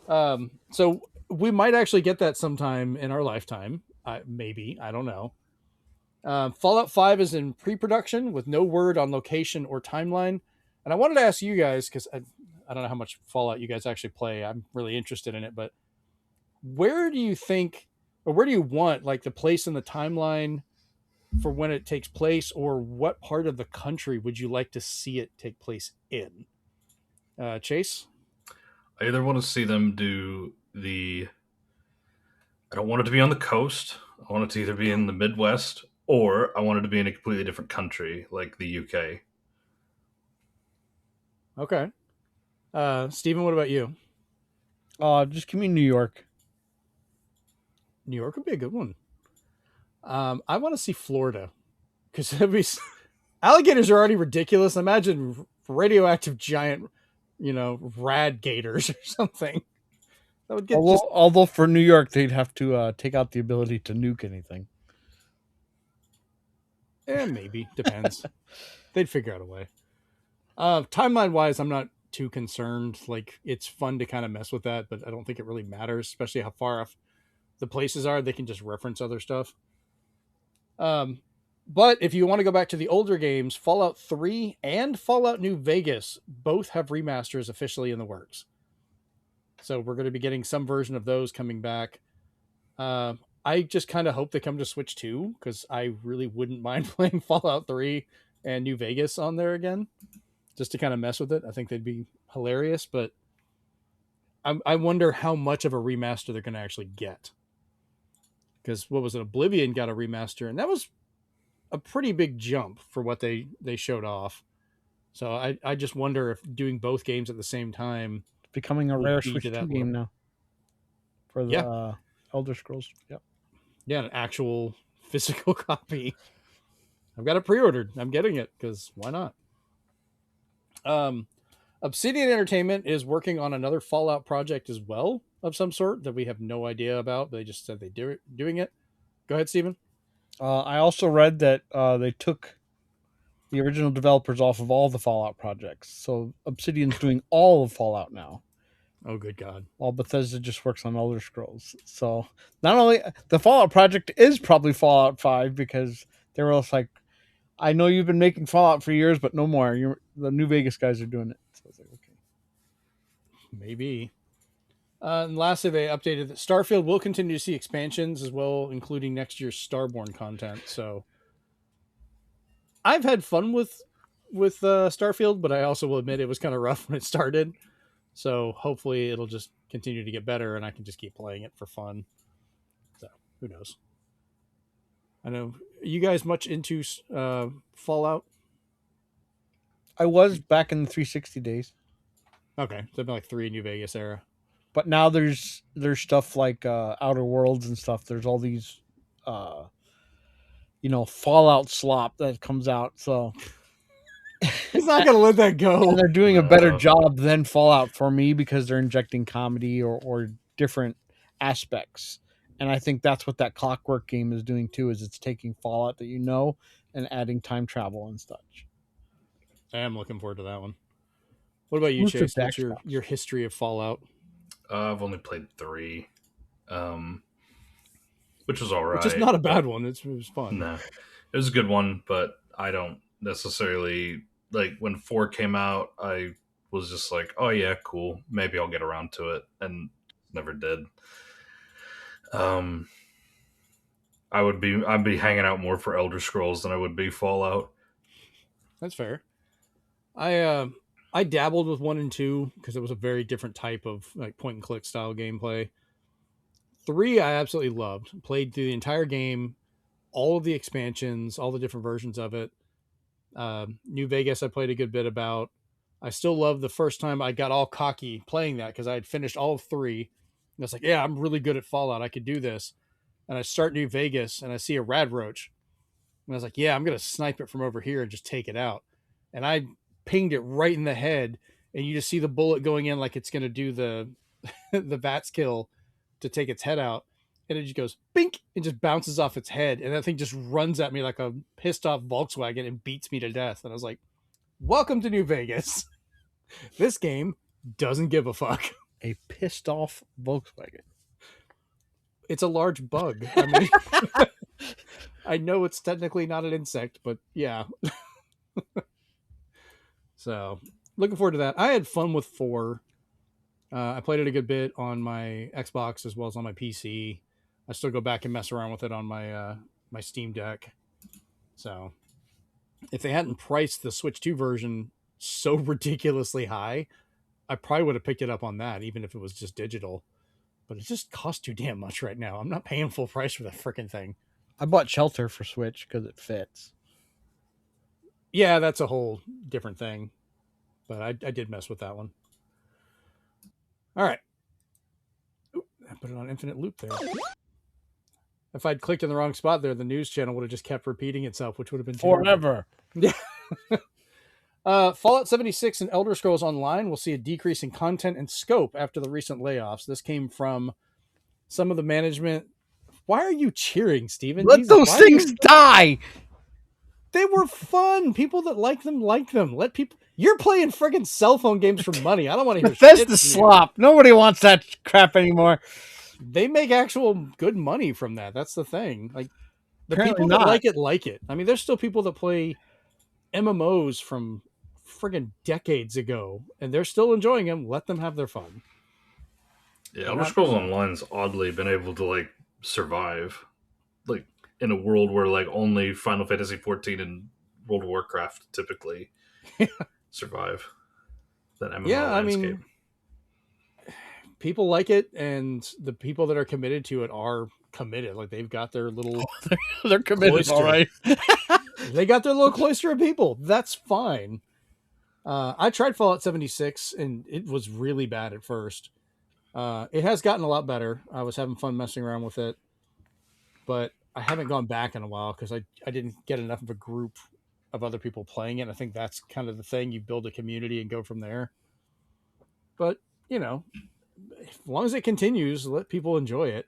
So we might actually get that sometime in our lifetime. Maybe. I don't know. Fallout 5 is in pre-production with no word on location or timeline. And I wanted to ask you guys, because I don't know how much Fallout you guys actually play. I'm really interested in it, but where do you think, or where do you want, like, the place in the timeline for when it takes place, or what part of the country would you like to see it take place in? Chase? I either want to see them do the. I don't want it to be on the coast. I want it to either be in the Midwest or I want it to be in a completely different country, like the UK. Okay. Steven, what about you? Just give me New York. New York would be a good one. I want to see Florida because alligators are already ridiculous. Imagine radioactive giant, rad gators or something. That would get Although for New York, they'd have to take out the ability to nuke anything. maybe depends. They'd figure out a way. Timeline wise, I'm not too concerned. Like, it's fun to kind of mess with that, but I don't think it really matters, especially how far off the places are. They can just reference other stuff. But if you want to go back to the older games, Fallout 3 and Fallout New Vegas both have remasters officially in the works. So we're going to be getting some version of those coming back. I just kind of hope they come to Switch 2 because I really wouldn't mind playing Fallout 3 and New Vegas on there again, just to kind of mess with it. I think they'd be hilarious, but I wonder how much of a remaster they're going to actually get. Because what was it? Oblivion got a remaster, and that was a pretty big jump for what they showed off. So I just wonder if doing both games at the same time, It's becoming a rare be Switch to 2 that game level. now. For the Elder Scrolls. Yep. Yeah, an actual physical copy. I've got it pre-ordered. I'm getting it because why not? Obsidian Entertainment is working on another Fallout project as well of some sort that we have no idea about. They just said they're doing it. Go ahead, Steven. I also read that they took the original developers off of all the Fallout projects. So Obsidian's doing all of Fallout now. Oh, good God. While Bethesda just works on Elder Scrolls. So not only the Fallout project is probably Fallout 5 because they were also like, I know you've been making Fallout for years, but no more. The New Vegas guys are doing it. So I was like, okay. Maybe. And lastly, they updated that Starfield will continue to see expansions as well, including next year's Starborn content. So I've had fun with Starfield, but I also will admit it was kind of rough when it started. So hopefully it'll just continue to get better and I can just keep playing it for fun. So who knows? I know. Are you guys much into Fallout? I was back in the 360 days. Okay. So like 3 New Vegas era. But now there's stuff like Outer Worlds and stuff. There's all these Fallout Slop that comes out. So He's not going to let that go. and they're doing a better job than Fallout for me because they're injecting comedy or different aspects. And I think that's what that Clockwork game is doing too, is it's taking Fallout that and adding time travel and such. I am looking forward to that one. What about you, Chase? What's your history of Fallout? I've only played 3, which was all right. Which is not a bad one. It was fun. No, it was a good one, but I don't necessarily like when 4 came out. I was just like, oh yeah, cool. Maybe I'll get around to it, and never did. Um, I'd be hanging out more for Elder Scrolls than I would be Fallout. That's fair. I dabbled with 1 and 2 because it was a very different type of like point and click style gameplay. 3 I absolutely loved. Played through the entire game, all of the expansions, all the different versions of it. New Vegas I played a good bit about. I still love the first time I got all cocky playing that because I had finished all of 3. And I was like, yeah, I'm really good at Fallout. I could do this. And I start New Vegas and I see a rad roach. And I was like, yeah, I'm going to snipe it from over here and just take it out. And I pinged it right in the head. And you just see the bullet going in like it's going to do the the VATS kill to take its head out. And it just goes bink and just bounces off its head. And that thing just runs at me like a pissed off Volkswagen and beats me to death. And I was like, welcome to New Vegas. This game doesn't give a fuck. A pissed off Volkswagen. It's a large bug. I mean, I know it's technically not an insect, but yeah. So looking forward to that. I had fun with 4. I played it a good bit on my Xbox as well as on my PC. I still go back and mess around with it on my my Steam Deck. So if they hadn't priced the Switch 2 version so ridiculously high, I probably would have picked it up on that, even if it was just digital. But it just costs too damn much right now. I'm not paying full price for that freaking thing. I bought Shelter for Switch because it fits. Yeah, that's a whole different thing. But I did mess with that one. All right. Ooh, I put it on infinite loop there. If I'd clicked in the wrong spot there, the news channel would have just kept repeating itself, which would have been forever. Yeah. Fallout 76 and Elder Scrolls Online will see a decrease in content and scope after the recent layoffs. This came from some of the management. Why are you cheering, Steven? Let those things die. They were fun. People that like them like them. Let people. You're playing friggin' cell phone games for money. I don't want to hear Bethesda slop. Nobody wants that crap anymore. They make actual good money from that. That's the thing. Like the Apparently people not. that like it like it. I mean, there's still people that play MMOs from friggin' decades ago, and they're still enjoying them. Let them have their fun. Yeah, Elder Scrolls Online's oddly been able to like survive, like in a world where like only Final Fantasy 14 and World of Warcraft typically survive that MMO landscape. I mean, people like it, and the people that are committed to it are committed. Like they've got their little they're committed, cloister. all right. They got their little cloister of people. That's fine. I tried Fallout 76 and it was really bad at first. It has gotten a lot better. I was having fun messing around with it, but I haven't gone back in a while because I didn't get enough of a group of other people playing it. I think that's kind of the thing. You build a community and go from there. But, you know, as long as it continues, let people enjoy it.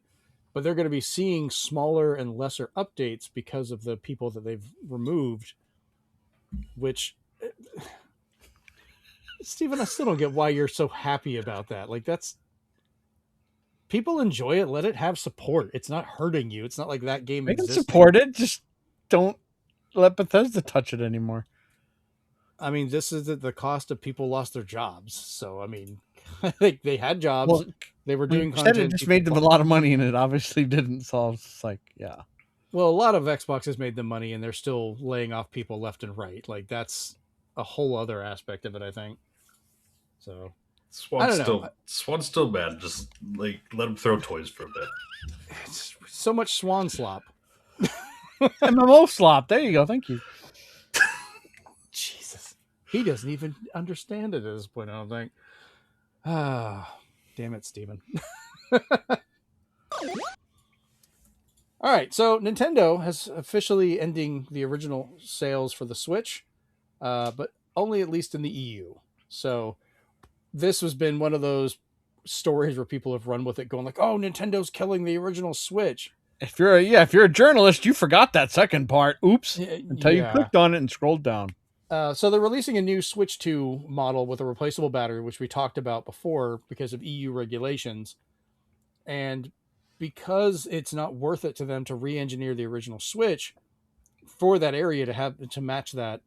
But they're going to be seeing smaller and lesser updates because of the people that they've removed, which, Steven, I still don't get why you're so happy about that. Like, that's, people enjoy it. Let it have support. It's not hurting you. It's not like that game They exists. can support it. Just don't let Bethesda touch it anymore. I mean, this is at the cost of people lost their jobs. So, I mean, like they had jobs. Well, they were doing content. content. It just made them a lot of money, and it obviously didn't. So it's like, yeah. Well, a lot of Xbox has made them money, and they're still laying off people left and right. Like that's a whole other aspect of it, I think. So Swan's still bad. Just like let him throw toys for a bit. It's so much swan slop. MMO slop. There you go. Thank you. Jesus, he doesn't even understand it at this point. I don't think. Ah, damn it, Steven. All right, so Nintendo has officially ending the original sales for the Switch, but only at least in the EU. So this has been one of those stories where people have run with it, going like, "Oh, Nintendo's killing the original Switch." If you're a journalist, you forgot that second part. Oops! Until you clicked on it and scrolled down. So they're releasing a new Switch 2 model with a replaceable battery, which we talked about before because of EU regulations, and because it's not worth it to them to re-engineer the original Switch for that area to match that,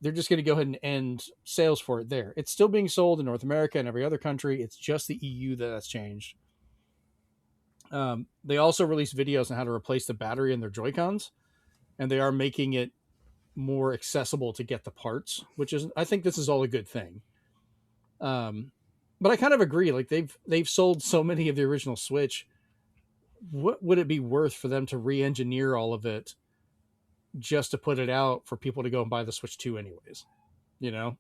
they're just going to go ahead and end sales for it there. It's still being sold in North America and every other country. It's just the EU that's changed. They also released videos on how to replace the battery in their Joy-Cons, and they are making it more accessible to get the parts, which is, I think this is all a good thing. But I kind of agree. Like they've sold so many of the original Switch. What would it be worth for them to re-engineer all of it just to put it out for people to go and buy the Switch 2 anyways? You know?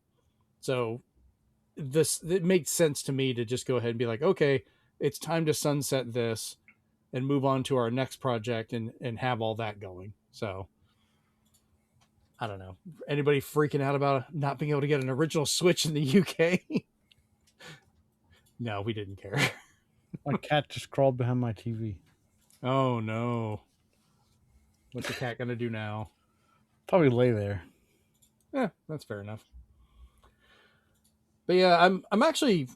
So it makes sense to me to just go ahead and be like, okay, it's time to sunset this and move on to our next project and have all that going. So I don't know. Anybody freaking out about not being able to get an original Switch in the UK? No, we didn't care. My cat just crawled behind my TV. Oh no. What's the cat gonna do now? Probably lay there. Yeah, that's fair enough. But yeah, I'm actually,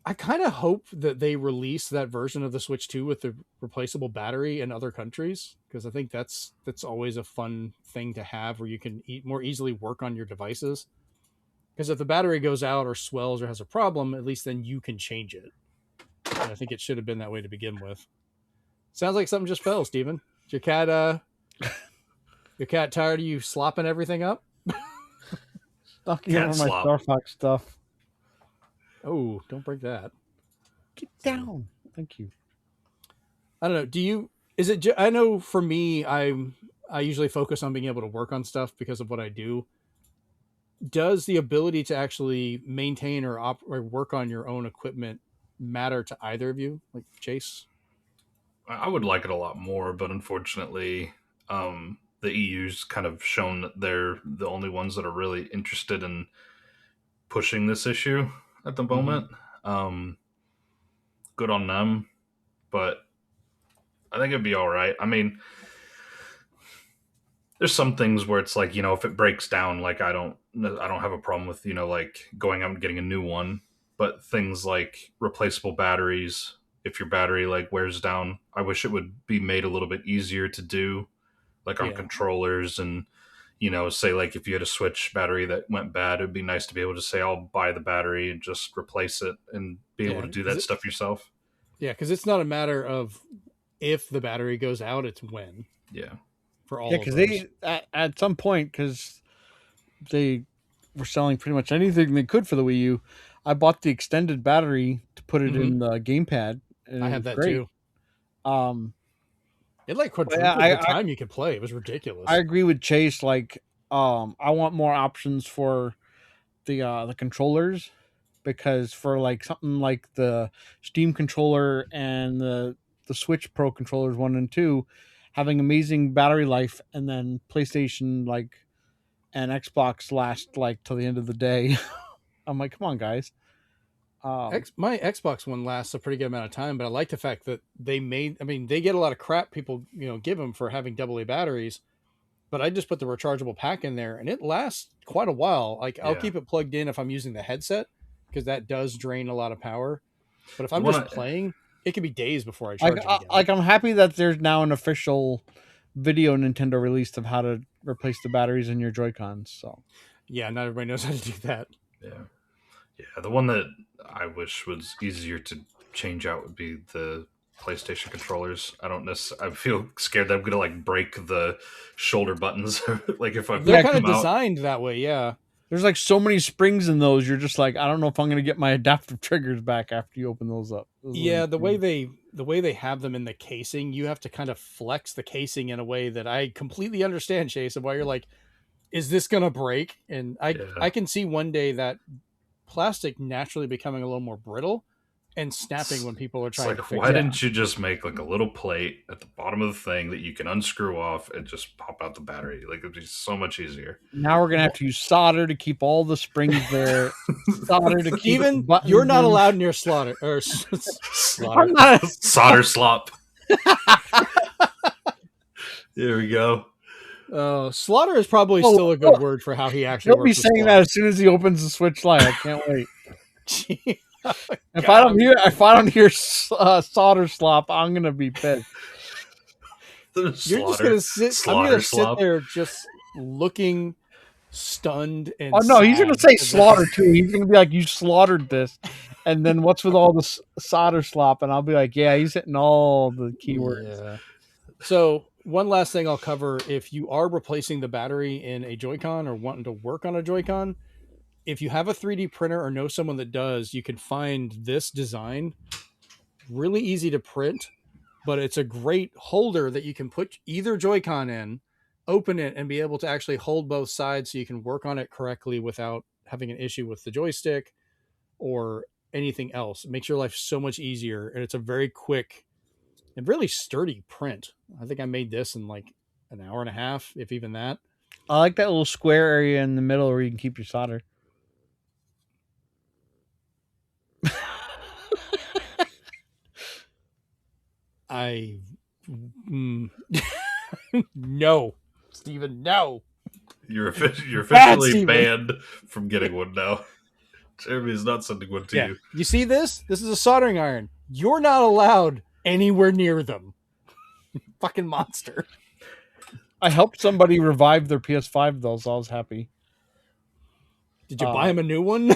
I kind of hope that they release that version of the Switch 2 with the replaceable battery in other countries, because I think that's always a fun thing to have where you can more easily work on your devices. Because if the battery goes out or swells or has a problem, at least then you can change it. And I think it should have been that way to begin with. Sounds like something just fell, Steven. Is your cat tired of you slopping everything up? Knocking over my Star Fox stuff. Oh, don't break that. Get down. Thank you. I don't know. I know for me, I usually focus on being able to work on stuff because of what I do. Does the ability to actually maintain or work on your own equipment matter to either of you? Like Chase? I would like it a lot more, but unfortunately, the EU's kind of shown that they're the only ones that are really interested in pushing this issue at the moment. Good on them, but I think it'd be all right. I mean, there's some things where it's like, if it breaks down, like I don't have a problem with, like going out and getting a new one, but things like replaceable batteries, if your battery like wears down, I wish it would be made a little bit easier to do, like on controllers. And say like if you had a Switch battery that went bad, it'd be nice to be able to say I'll buy the battery and just replace it and be able to do that stuff yourself. Yeah, because it's not a matter of if the battery goes out, it's when. Yeah. For all because they at some point, because they were selling pretty much anything they could for the Wii U, I bought the extended battery to put it in the gamepad. And I have that too. It like quadrupled the time you could play. It was ridiculous. I agree with Chase. Like, I want more options for the controllers, because for like something like the Steam controller and the Switch Pro controllers 1 and 2, having amazing battery life, and then PlayStation and Xbox last like till the end of the day. I'm like, come on, guys. My Xbox one lasts a pretty good amount of time, but I like the fact that they get a lot of crap people, give them for having AA batteries, but I just put the rechargeable pack in there and it lasts quite a while. Like I'll keep it plugged in if I'm using the headset, because that does drain a lot of power. But if I'm just playing, it can be days before I charge it again. Like I'm happy that there's now an official video Nintendo released of how to replace the batteries in your Joy-Cons. So yeah, not everybody knows how to do that. Yeah, the one that I wish was easier to change out would be the PlayStation controllers. I feel scared that I'm gonna like break the shoulder buttons. Like if they're kind of designed that way. Yeah, there's like so many springs in those. You're just like, I don't know if I'm gonna get my adaptive triggers back after you open those up. The way they have them in the casing, you have to kind of flex the casing in a way that I completely understand, Chase, of why you're like, is this gonna break? And I can see one day that plastic naturally becoming a little more brittle and snapping when people are trying to fix it. Why didn't you just make like a little plate at the bottom of the thing that you can unscrew off and just pop out the battery? Like it'd be so much easier. Now we're gonna have to use solder to keep all the springs there. Solder to keep even you're not allowed near slaughter or slaughter. Solder slop. There we go. Slaughter is probably still a good word for how he actually. He'll be saying that as soon as he opens the Switch Lite. I can't wait. If I don't hear solder slop, I'm gonna be pissed. You're just gonna sit. I'm gonna sit there just looking stunned and Oh no, he's gonna sad say as slaughter too. He's gonna be like, "You slaughtered this," and then what's with all this solder slop? And I'll be like, "Yeah, he's hitting all the keywords." Yeah. So one last thing I'll cover: if you are replacing the battery in a Joy-Con or wanting to work on a Joy-Con, if you have a 3D printer or know someone that does, you can find this design really easy to print, but it's a great holder that you can put either Joy-Con in, open it, and be able to actually hold both sides so you can work on it correctly without having an issue with the joystick or anything else. It makes your life so much easier, and it's a very quick and really sturdy print. I think I made this in like an hour and a half, if even that. I like that little square area in the middle where you can keep your solder. I no, Steven, no. You're officially Steven. banned from getting one now. Jeremy's not sending one to you. You see this? This is a soldering iron. You're not allowed anywhere near them. Fucking monster. I helped somebody revive their PS5 though, so I was happy. Did you buy him a new one?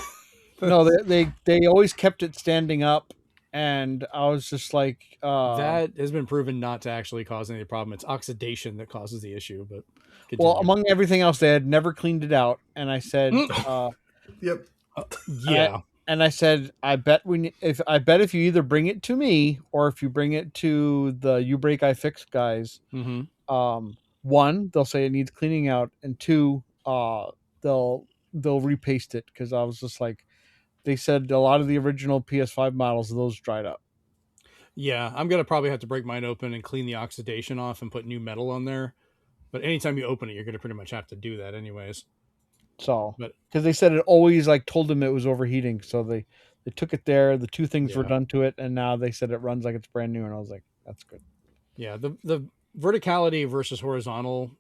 No, they always kept it standing up, and I was just like, that has been proven not to actually cause any problem. It's oxidation that causes the issue. But continue. Well, among everything else, they had never cleaned it out, and I said, Yep. Yeah. And I said, I bet if you either bring it to me or if you bring it to the You Break I Fix guys, one, they'll say it needs cleaning out, and two, they'll repaste it, because I was just like, they said a lot of the original PS5 models, those dried up. Yeah, I'm gonna probably have to break mine open and clean the oxidation off and put new metal on there. But anytime you open it, you're gonna pretty much have to do that anyways. So, but because they said it always like told them it was overheating, so they took it there. The two things were done to it, and now they said it runs like it's brand new. And I was like, that's good. Yeah, the verticality versus horizontal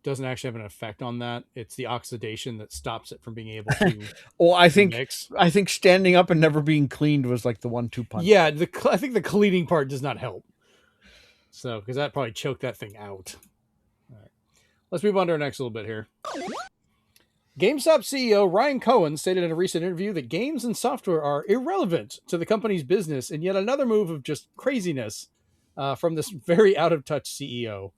doesn't actually have an effect on that. It's the oxidation that stops it from being able to. Well, I think mix. I think standing up and never being cleaned was like the 1-2 punch. Yeah, I think the cleaning part does not help. So, because that probably choked that thing out. All right, let's move on to our next little bit here. GameStop CEO Ryan Cohen stated in a recent interview that games and software are irrelevant to the company's business, in yet another move of just craziness from this very out-of-touch CEO.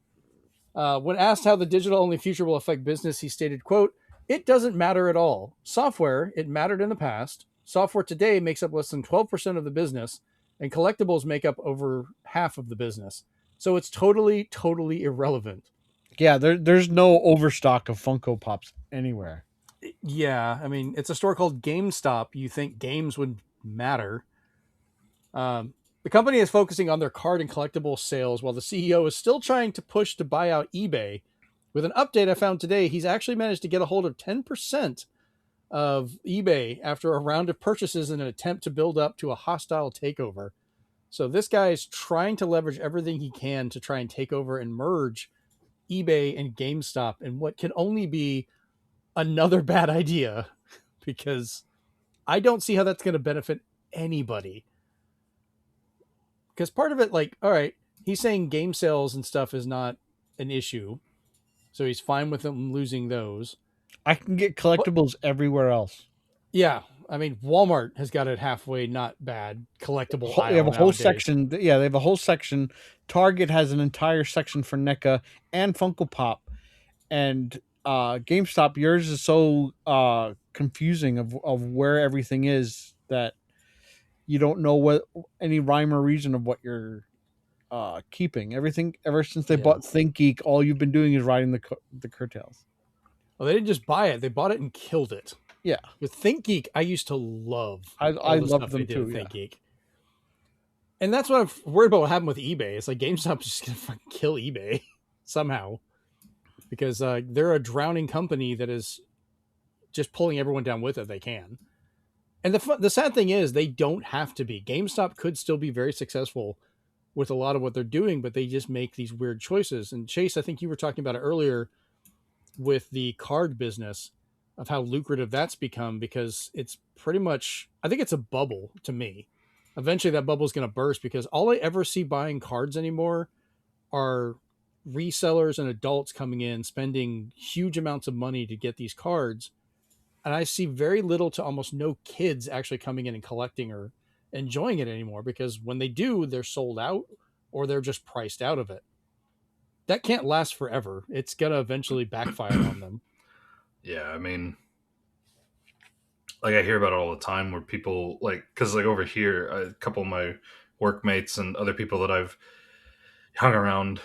When asked how the digital-only future will affect business, he stated, quote, "It doesn't matter at all. Software, it mattered in the past. Software today makes up less than 12% of the business, and collectibles make up over half of the business. So it's totally, totally irrelevant." Yeah, there's no overstock of Funko Pops anywhere. Yeah, I mean, it's a store called GameStop. You think games would matter. The company is focusing on their card and collectible sales, while the CEO is still trying to push to buy out eBay. With an update I found today, he's actually managed to get a hold of 10% of eBay after a round of purchases in an attempt to build up to a hostile takeover. So this guy is trying to leverage everything he can to try and take over and merge eBay and GameStop in what can only be another bad idea, because I don't see how that's going to benefit anybody. Because part of it, like, all right, he's saying game sales and stuff is not an issue, so he's fine with them losing those. I can get collectibles everywhere else. Yeah, I mean, Walmart has got it halfway not bad collectible aisle. They have a whole nowadays. section. Yeah, they have a whole section. Target has an entire section for NECA and Funko Pop, and GameStop, yours is so confusing of where everything is that you don't know what any rhyme or reason of what you're keeping. Everything ever since they bought ThinkGeek, all you've been doing is riding the curtails. Well, they didn't just buy it; they bought it and killed it. Yeah, with ThinkGeek, I used to love. I love them too. ThinkGeek, and that's what I'm worried about. What happened with eBay? It's like GameStop's just gonna fucking kill eBay somehow, because they're a drowning company that is just pulling everyone down with it they can. And the sad thing is, they don't have to be. GameStop could still be very successful with a lot of what they're doing, but they just make these weird choices. And Chase, I think you were talking about it earlier with the card business, of how lucrative that's become, because it's pretty much, I think it's a bubble to me. Eventually that bubble is going to burst, because all I ever see buying cards anymore are resellers and adults coming in spending huge amounts of money to get these cards, and I see very little to almost no kids actually coming in and collecting or enjoying it anymore, because when they do, they're sold out or they're just priced out of it. That can't last forever. It's gonna eventually backfire on them. Yeah, I mean, like I hear about it all the time where people like, because like over here, a couple of my workmates and other people that I've hung around,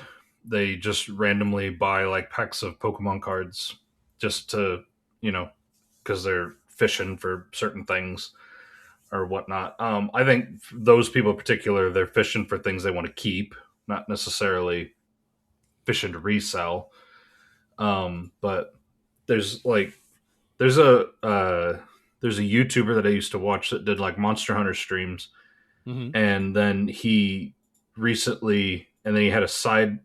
they just randomly buy like packs of Pokemon cards just to, you know, because they're fishing for certain things or whatnot. I think those people in particular, they're fishing for things they want to keep, not necessarily fishing to resell. But there's like there's a there's a YouTuber that I used to watch that did like Monster Hunter streams, Mm-hmm. and then he recently, and then he had a side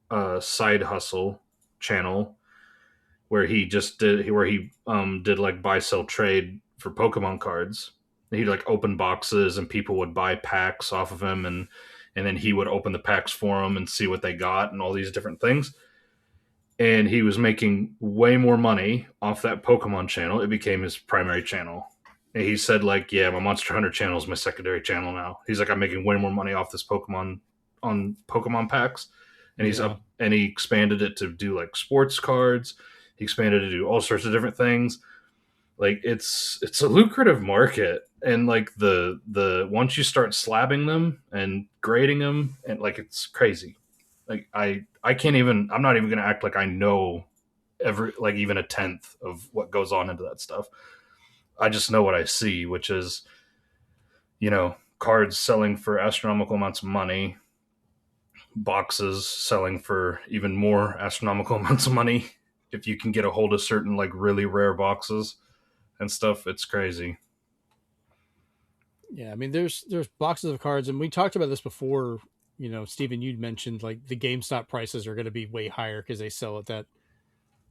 hustle channel where he just did where he did like buy sell trade for Pokemon cards. He'd like open boxes and people would buy packs off of him, and then he would open the packs for them and see what they got and all these different things. And he was making way more money off that Pokemon channel. It became his primary channel. And he said, like, yeah, my Monster Hunter channel is my secondary channel now. He's like, I'm making way more money off this Pokemon on Pokemon packs. And he's up and he expanded it to do like sports cards. He expanded it to do all sorts of different things. Like it's a lucrative market. And like the once you start slabbing them and grading them, and like it's crazy. Like I can't even, I'm not even gonna act like I know every, like even a tenth of what goes on into that stuff. I just know what I see, which is, cards selling for astronomical amounts of money, boxes selling for even more astronomical amounts of money if you can get a hold of certain like really rare boxes and stuff. It's crazy. Yeah, I mean, there's boxes of cards, and we talked about this before. Steven, you'd mentioned like the GameStop prices are going to be way higher because they sell at that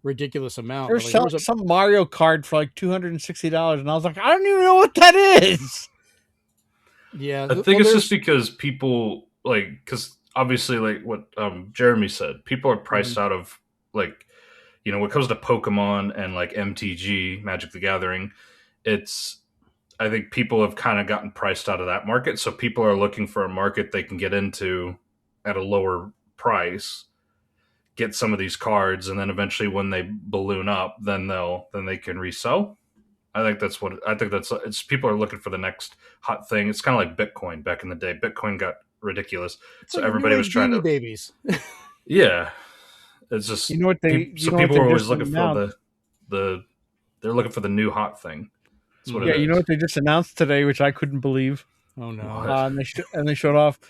ridiculous amount. They're But like, there selling was a some Mario card for like $260, and I was like, I don't even know what that is. yeah. I think it's just because people like, because obviously, like what Jeremy said, people are priced out of like, when it comes to Pokemon and like MTG, Magic the Gathering, it's, I think people have kind of gotten priced out of that market. So people are looking for a market they can get into at a lower price, get some of these cards, and then eventually when they balloon up, then they can resell. It's people are looking for the next hot thing. It's kind of like Bitcoin back in the day. Bitcoin got ridiculous, it's so like everybody new was age trying Beanie to. Babies. Yeah, it's just You know what they people are always just looking for announced? the they're looking for the new hot thing. That's what Yeah, it you know is. what they just announced today, which I couldn't believe. Oh no. What? And they showed off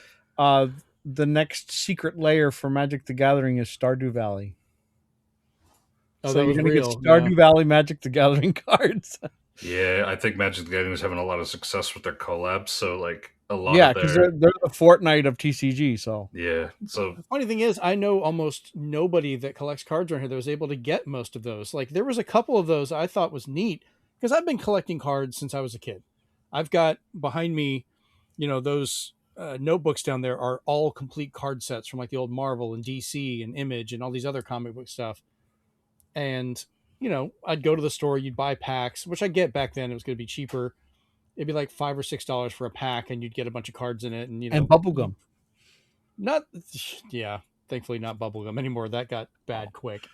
the next secret layer for Magic the Gathering is Stardew Valley. Oh, So that you're was going to get real. Yeah. Stardew Valley Magic the Gathering cards. Yeah, I think Magic the Gathering is having a lot of success with their collabs. So like a lot Yeah, of because their they're the Fortnite of TCG. So yeah. So The funny thing is, I know almost nobody that collects cards around here that was able to get most of those. Like, there was a couple of those I thought was neat because I've been collecting cards since I was a kid. I've got behind me, those notebooks down there are all complete card sets from like the old Marvel and DC and Image and all these other comic book stuff. And, I'd go to the store, you'd buy packs, which I get back then. It was going to be cheaper. It'd be like $5 or $6 for a pack, and you'd get a bunch of cards in it. And, and bubblegum. not, yeah, thankfully not bubblegum anymore. That got bad quick.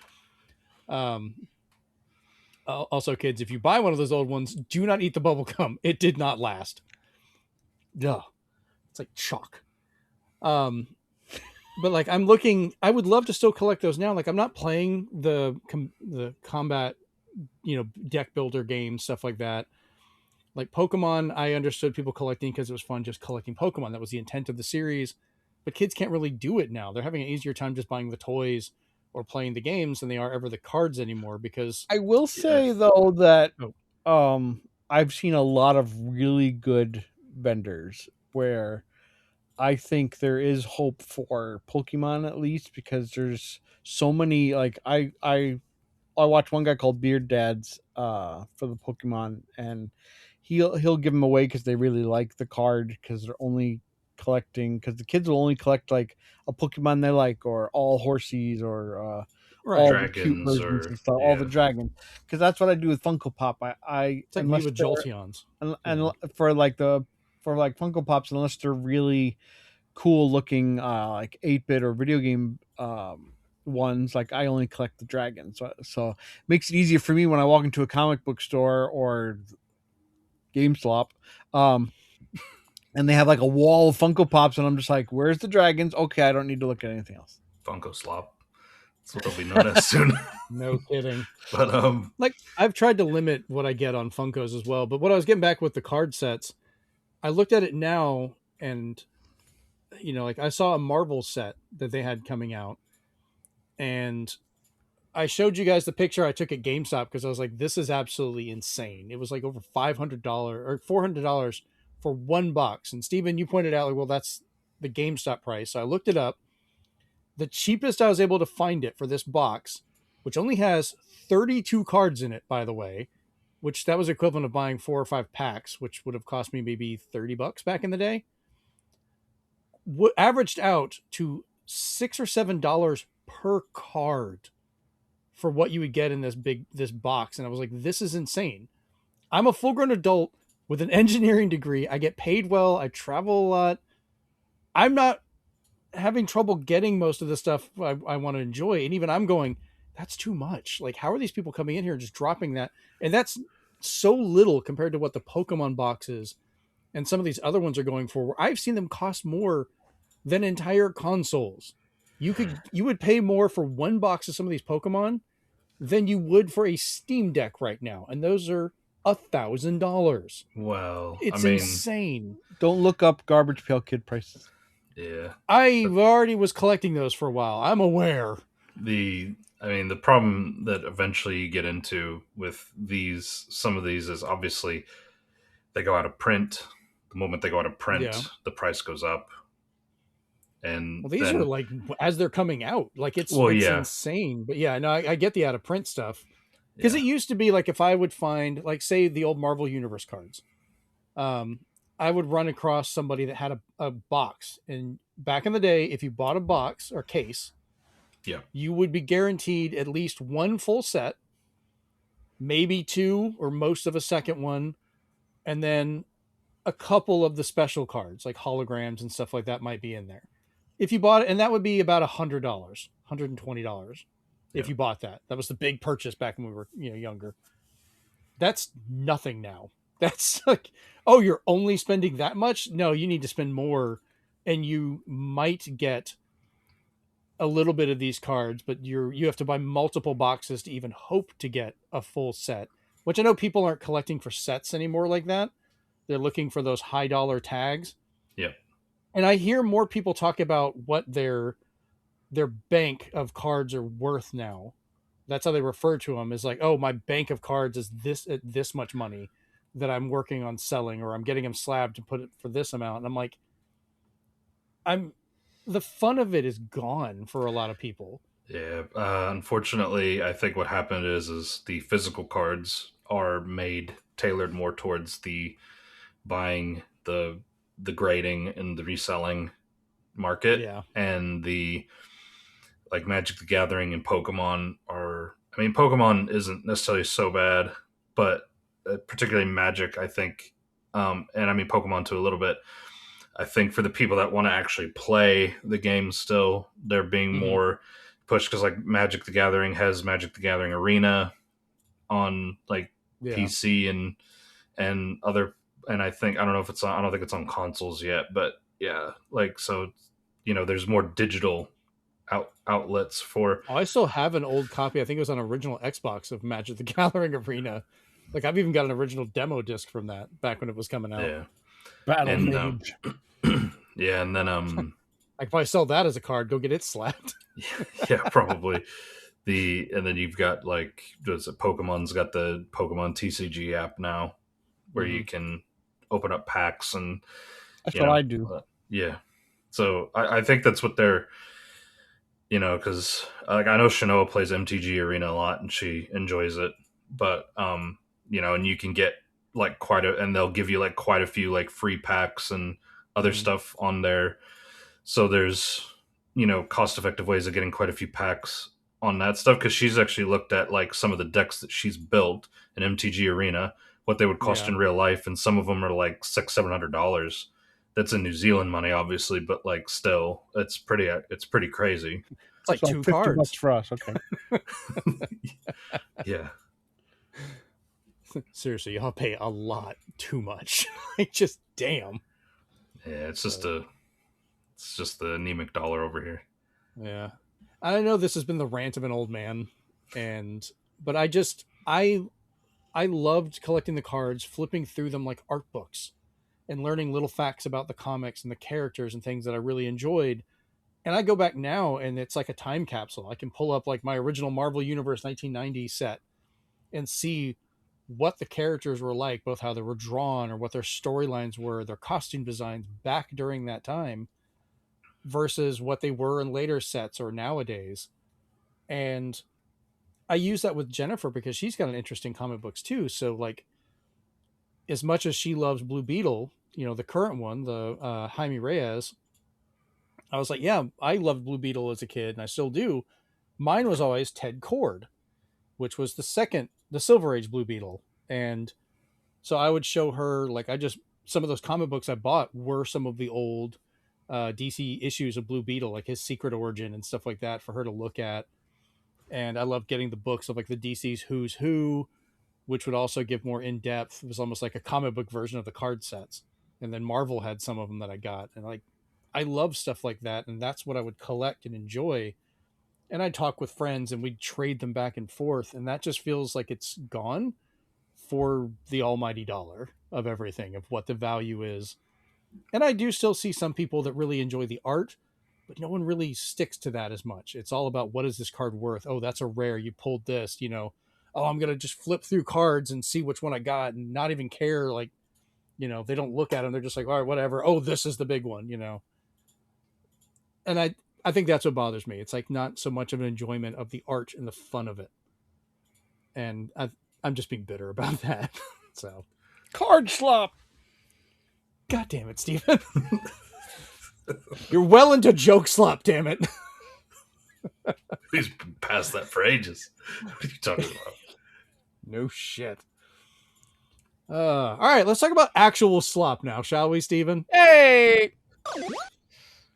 Also, kids, if you buy one of those old ones, do not eat the bubblegum. It did not last. Duh. It's like chalk. But like, I'm looking, I would love to still collect those now. Like, I'm not playing the combat, deck builder games, stuff like that. Like Pokemon, I understood people collecting because it was fun just collecting Pokemon. That was the intent of the series. But kids can't really do it now. They're having an easier time just buying the toys or playing the games than they are ever the cards anymore, because I will say though that Oh. I've seen a lot of really good vendors where I think there is hope for Pokemon, at least because there's so many. Like I watch one guy called Beard Dads for the Pokemon, and he'll give them away because they really like the card because they're only collecting, because the kids will only collect like a Pokemon they like, or all Horsies, or Right. all the cute Dragons versions or and stuff, all the dragons. Because that's what I do with Funko Pop. I It's like me unless with they're Jolteons. and for like Funko Pops, unless they're really cool looking, like 8-bit or video game ones, like I only collect the dragons. So it makes it easier for me when I walk into a comic book store or GameStop, um, and they have like a wall of Funko Pops, and I'm just like, where's the dragons? Okay, I don't need to look at anything else. Funko Slop. That's what they'll be known as soon. No kidding. But Like, I've tried to limit what I get on Funkos as well, but what I was getting back with the card sets, I looked at it now, and like I saw a Marvel set that they had coming out, and I showed you guys the picture I took at GameStop because I was like, this is absolutely insane. It was like over $500 or $400 for one box. And Steven, you pointed out, like, well, that's the GameStop price. So I looked it up. The cheapest I was able to find it for this box, which only has 32 cards in it, by the way, which that was equivalent of buying 4 or 5 packs, which would have cost me maybe $30 back in the day, averaged out to $6 or $7 per card for what you would get in this box. And I was like, this is insane. I'm a full-grown adult with an engineering degree. I get paid well. I travel a lot. I'm not having trouble getting most of the stuff I want to enjoy. And even I'm going, that's too much. Like, how are these people coming in here and just dropping that? And that's so little compared to what the Pokemon boxes and some of these other ones are going for, where I've seen them cost more than entire consoles. You would pay more for one box of some of these Pokemon than you would for a Steam Deck right now. And those are $1,000. well, It's insane. Don't look up Garbage Pail Kid prices. yeah. I already was collecting those for a while. I'm aware. The problem that eventually you get into with some of these is obviously they go out of print. The moment they go out of print, the price goes up. And well, these are like as they're coming out, like it's insane. But yeah, no, I get the out of print stuff, because it used to be like, if I would find, like, say, the old Marvel Universe cards, I would run across somebody that had a box, and back in the day, if you bought a box or case, you would be guaranteed at least one full set, maybe 2 or most of a second one, and then a couple of the special cards like holograms and stuff like that might be in there if you bought it. And that would be about $100, $120 if you bought that. That was the big purchase back when we were younger. That's nothing now. That's like, oh, you're only spending that much? No, you need to spend more, and you might get a little bit of these cards, but you have to buy multiple boxes to even hope to get a full set, which I know people aren't collecting for sets anymore like that. They're looking for those high dollar tags. Yeah. And I hear more people talk about what their bank of cards are worth now. That's how they refer to them, is like, oh, my bank of cards is this much money that I'm working on selling, or I'm getting them slabbed to put it for this amount. And I'm like, the fun of it is gone for a lot of people. Yeah. Unfortunately, I think what happened is the physical cards are tailored more towards the buying, the grading and the reselling market. Yeah. And the, like, Magic the Gathering and Pokemon Pokemon isn't necessarily so bad, but particularly Magic, I think, and Pokemon too a little bit. I think for the people that want to actually play the game still, they're being more pushed, because like Magic the Gathering has Magic the Gathering Arena on like PC and other, and I don't know if I don't think it's on consoles yet, but yeah, like, so there's more digital outlets for. I still have an old copy. I think it was on original Xbox of Magic the Gathering Arena. Like, I've even got an original demo disc from that back when it was coming out. Yeah. Battle Mage. Yeah, and then like, if I sell that as a card, go get it slapped. yeah, probably. And then you've got, like, Pokemon's got the Pokemon TCG app now, where you can open up packs, and that's what I do. Yeah, so I think that's what they're, because like, I know Shanoa plays MTG Arena a lot, and she enjoys it, but and you can get like and they'll give you like quite a few like free packs and other stuff on there. So there's, cost-effective ways of getting quite a few packs on that stuff, because she's actually looked at like some of the decks that she's built in MTG Arena, what they would cost in real life, and some of them are like $600-700. That's in New Zealand money, obviously, but like still, it's pretty crazy. It's like So two $50 cards for us. Okay. Yeah. Seriously, y'all pay a lot too much. Like, just damn. Yeah, it's just the anemic dollar over here. Yeah. I know this has been the rant of an old man, but I loved collecting the cards, flipping through them like art books, and learning little facts about the comics and the characters and things that I really enjoyed. And I go back now and it's like a time capsule. I can pull up like my original Marvel Universe 1990 set and see what the characters were like, both how they were drawn or what their storylines were, their costume designs back during that time versus what they were in later sets or nowadays. And I use that with Jennifer because she's got an interesting comic books too. So like, as much as she loves Blue Beetle, the current one, the Jaime Reyes, I was like, yeah, I loved Blue Beetle as a kid and I still do. Mine was always Ted Cord, which was the Silver Age Blue Beetle. And so I would show her, like, some of those comic books I bought were some of the old DC issues of Blue Beetle, like his Secret Origin and stuff like that for her to look at. And I love getting the books of like the DC's Who's Who, which would also give more in depth. It was almost like a comic book version of the card sets. And then Marvel had some of them that I got. And like, I love stuff like that. And that's what I would collect and enjoy. And I'd talk with friends and we'd trade them back and forth. And that just feels like it's gone for the almighty dollar of everything, of what the value is. And I do still see some people that really enjoy the art, but no one really sticks to that as much. It's all about, what is this card worth? Oh, that's a rare. You pulled this, oh, I'm going to just flip through cards and see which one I got and not even care. Like, they don't look at them. They're just like, all right, whatever. Oh, this is the big one, And I think that's what bothers me. It's like not so much of an enjoyment of the art and the fun of it. And I'm just being bitter about that. So, Card slop. God damn it, Steven. You're well into joke slop, damn it. He's been past that for ages. What are you talking about? No shit. All right, let's talk about actual slop now, shall we, Steven? Hey!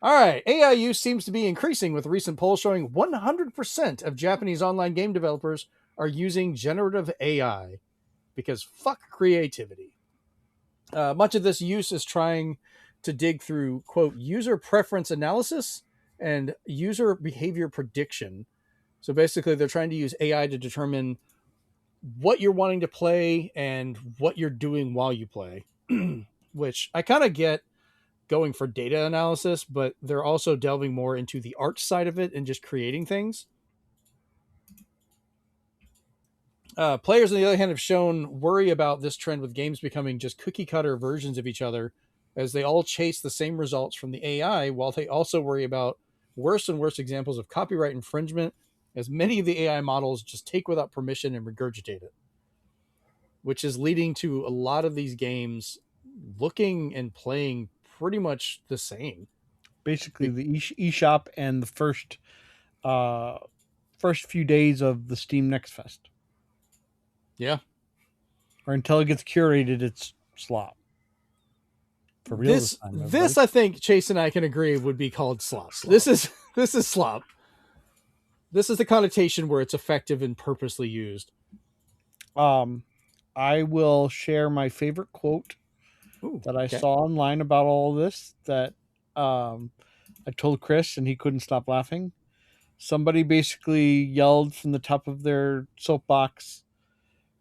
All right, AI use seems to be increasing, with a recent poll showing 100% of Japanese online game developers are using generative AI because fuck creativity. Much of this use is trying to dig through, quote, user preference analysis and user behavior prediction. So basically, they're trying to use AI to determine what you're wanting to play and what you're doing while you play, which I kind of get going for data analysis, but they're also delving more into the art side of it and just creating things. Players, on the other hand, have shown worry about this trend, with games becoming just cookie cutter versions of each other as they all chase the same results from the AI, while they also worry about worse and worse examples of copyright infringement, as many of the AI models just take without permission and regurgitate it, which is leading to a lot of these games looking and playing pretty much the same. Basically, the eShop and the first few days of the Steam Next Fest. Yeah. Or until it gets curated, it's slop. For real this I think Chase and I can agree would be called slop. This is slop. This is the connotation where it's effective and purposely used. I will share my favorite quote that I saw online about all of this, that I told Chris and he couldn't stop laughing. Somebody basically yelled from the top of their soapbox,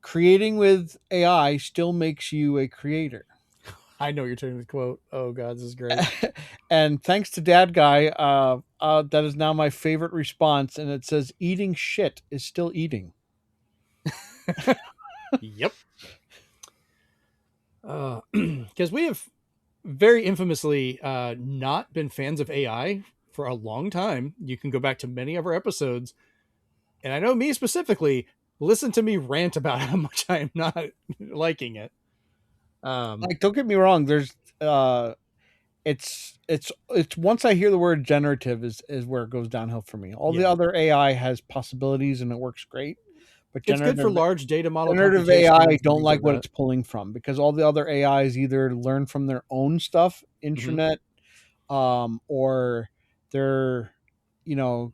"Creating with AI still makes you a creator." I know you're taking the quote. Oh God, this is great. And thanks to Dad Guy, that is now my favorite response. And it says, "Eating shit is still eating." Yep. Because we have very infamously not been fans of AI for a long time. You can go back to many of our episodes, and I know me specifically, listen to me rant about how much I am not liking it. Like, don't get me wrong, there's it's once I hear the word generative is where it goes downhill for me. All the Yeah. other AI has possibilities and it works great, but It's good for large data model generative computation AI, and I don't things like like what that. it's pulling from because all the other AIs either learn from their own stuff, Mm-hmm. intranet, or they're, you know,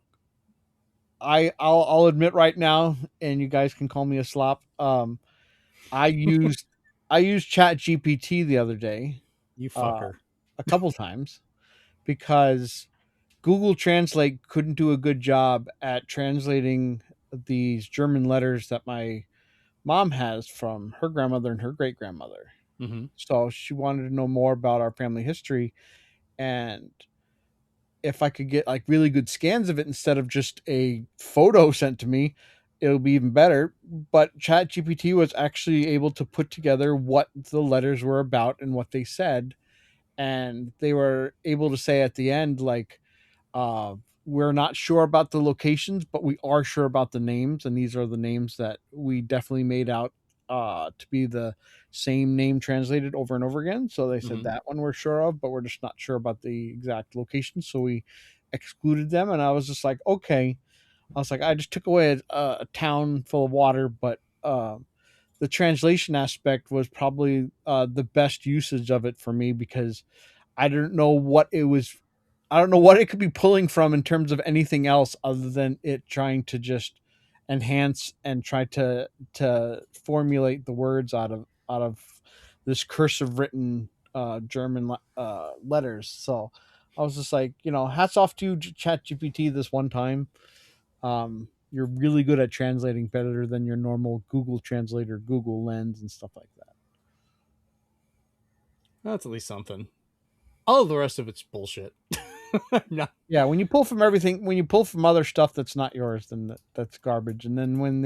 I'll admit right now, and you guys can call me a slop. I used I used Chat GPT the other day, You uh, fucker. a couple times because Google Translate couldn't do a good job at translating these German letters that my mom has from her grandmother and her great grandmother. Mm-hmm. So she wanted to know more about our family history, and if I could get like really good scans of it instead of just a photo sent to me, it'll be even better. But ChatGPT was actually able to put together what the letters were about and what they said, and they were able to say at the end like, uh, we're not sure about the locations, but we are sure about the names, and these are the names that we definitely made out to be the same name translated over and over again. So they said Mm-hmm. that one we're sure of, but we're just not sure about the exact location. So we excluded them, and I was just like, okay. I was like, I just took away a town full of water, but the translation aspect was probably the best usage of it for me because I don't know what it was. I don't know what it could be pulling from in terms of anything else other than it trying to just enhance and try to formulate the words out of this cursive written German letters. So I was just like, hats off to Chat GPT this one time. You're really good at translating better than your normal Google Translator, Google Lens, and stuff like that. That's at least something. All of the rest of it's bullshit. No. Yeah, when you pull from everything, when you pull from other stuff that's not yours, then that's garbage. And then when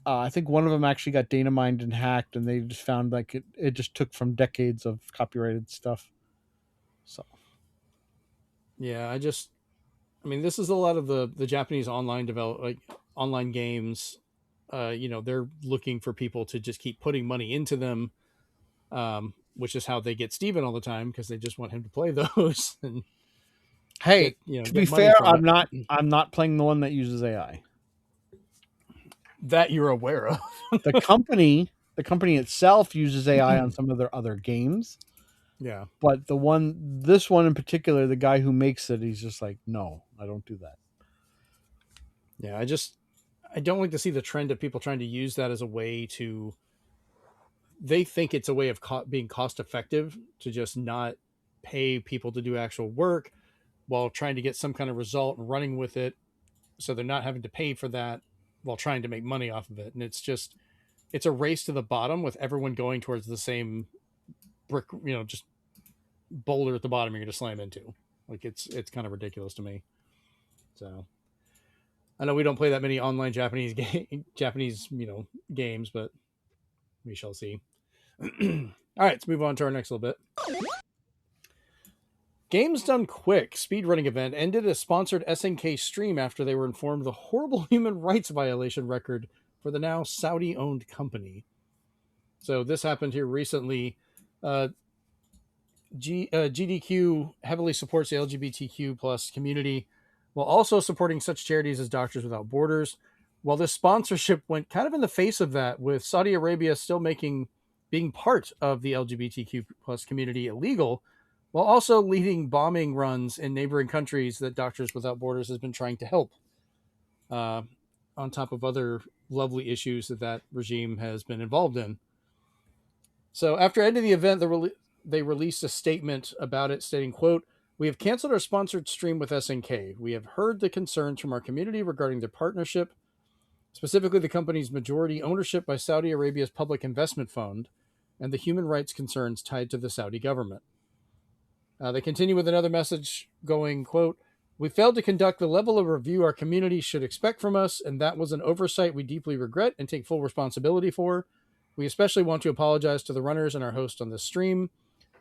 I think one of them actually got data mined and hacked, and they just found like it just took from decades of copyrighted stuff. So Yeah, I mean, this is a lot of the Japanese online like online games. They're looking for people to just keep putting money into them, which is how they get Steven all the time because they just want him to play those and hey, to be get money fair, from I'm not playing the one that uses AI. that you're aware of. The company itself uses AI on some of their other games, Yeah, but this one in particular, the guy who makes it, he's just like, no, I don't do that. yeah. I don't like to see the trend of people trying to use that as a way to. They think it's a way of being cost effective to just not pay people to do actual work while trying to get some kind of result and running with it, so they're not having to pay for that while trying to make money off of it. And it's a race to the bottom with everyone going towards the same brick, just boulder at the bottom you're going to slam into. Like it's kind of ridiculous to me. So I know we don't play that many online Japanese games, but we shall see. All right, let's move on to our next little bit. Games Done Quick speedrunning event ended a sponsored SNK stream after they were informed of the horrible human rights violation record for the now Saudi-owned company. So this happened here recently. GDQ heavily supports the LGBTQ plus community while also supporting such charities as Doctors Without Borders. While this sponsorship went kind of in the face of that, with Saudi Arabia still making being part of the LGBTQ plus community illegal, while also leading bombing runs in neighboring countries that Doctors Without Borders has been trying to help, uh, on top of other lovely issues that regime has been involved in. So after ending the event, they released a statement about it stating, quote, "We have canceled our sponsored stream with SNK. We have heard the concerns from our community regarding their partnership, specifically the company's majority ownership by Saudi Arabia's public investment fund and the human rights concerns tied to the Saudi government." They continue with another message going, quote, "We failed to conduct the level of review our community should expect from us, and that was an oversight we deeply regret and take full responsibility for. We especially want to apologize to the runners and our host on this stream,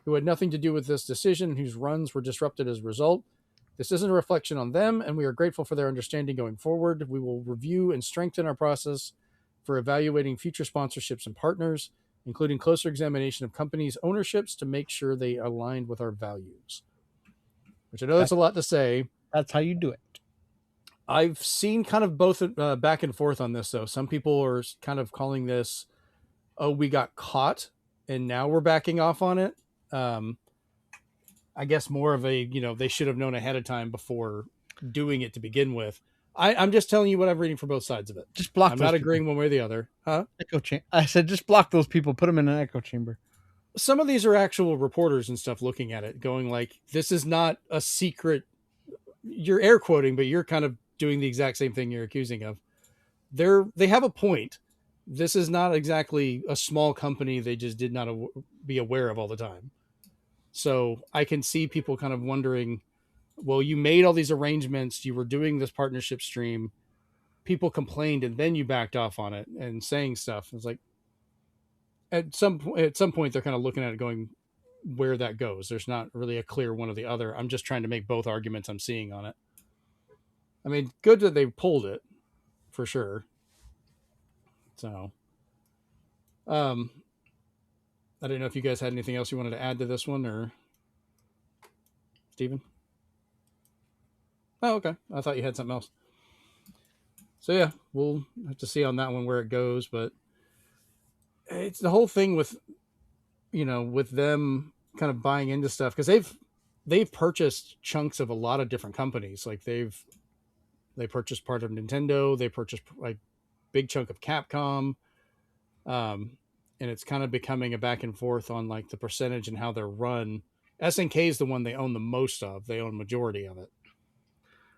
who had nothing to do with this decision and whose runs were disrupted as a result. This isn't a reflection on them, and we are grateful for their understanding going forward. We will review and strengthen our process for evaluating future sponsorships and partners. including closer examination of companies' ownerships to make sure they aligned with our values. Which I know that's a lot to say. That's how you do it. I've seen kind of both back and forth on this, though. Some people are kind of calling this, oh, we got caught and now we're backing off on it. I guess more of a, they should have known ahead of time before doing it to begin with. I'm just telling you what I'm reading for both sides of it. Just block. I'm those not people. agreeing one way or the other. Huh? Echo chamber. I said just block those people. Put them in an echo chamber. Some of these are actual reporters and stuff looking at it, going like, this is not a secret. You're air quoting, but you're kind of doing the exact same thing you're accusing of. They have a point. This is not exactly a small company they just did not be aware of all the time. So I can see people kind of wondering, well, you made all these arrangements, you were doing this partnership stream, people complained, and then you backed off on it and saying stuff. It's like at some point they're kind of looking at it going, where that goes. There's not really a clear one or the other. I'm just trying to make both arguments I'm seeing on it. I mean, good that they pulled it for sure. So, I don't know if you guys had anything else you wanted to add to this one, or Steven? Oh, okay. I thought you had something else. So yeah, we'll have to see on that one where it goes, but it's the whole thing with, with them kind of buying into stuff, because they've purchased chunks of a lot of different companies. Like they purchased part of Nintendo, they purchased like big chunk of Capcom, and it's kind of becoming a back and forth on like the percentage and how they're run. SNK is the one they own the most of. They own majority of it.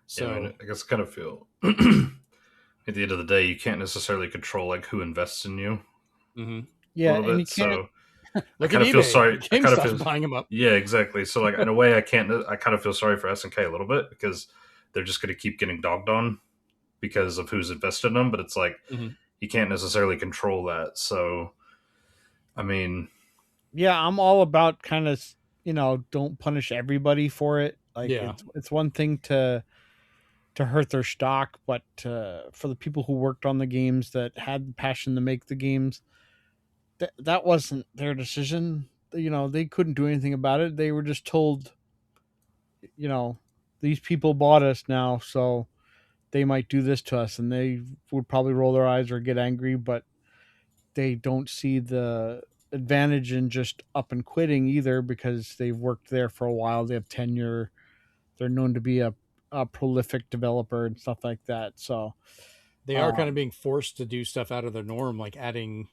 So yeah, I mean, I guess I kind of feel at the end of the day, you can't necessarily control like who invests in you. mm-hmm. Yeah, and you can't. So I kind of feel sorry. I kind of feel buying them up. Yeah, exactly. So like in a way, I kind of feel sorry for SNK a little bit because they're just going to keep getting dogged on because of who's invested in them. But it's like you can't necessarily control that. So, I mean, yeah, I'm all about kind of don't punish everybody for it. Like it's one thing to hurt their stock, but for the people who worked on the games that had the passion to make the games, that wasn't their decision. They couldn't do anything about it. They were just told, these people bought us now, so they might do this to us, and they would probably roll their eyes or get angry, but they don't see the advantage in just up and quitting either, because they've worked there for a while. They have tenure. They're known to be a prolific developer and stuff like that. So they are kind of being forced to do stuff out of their norm, like adding,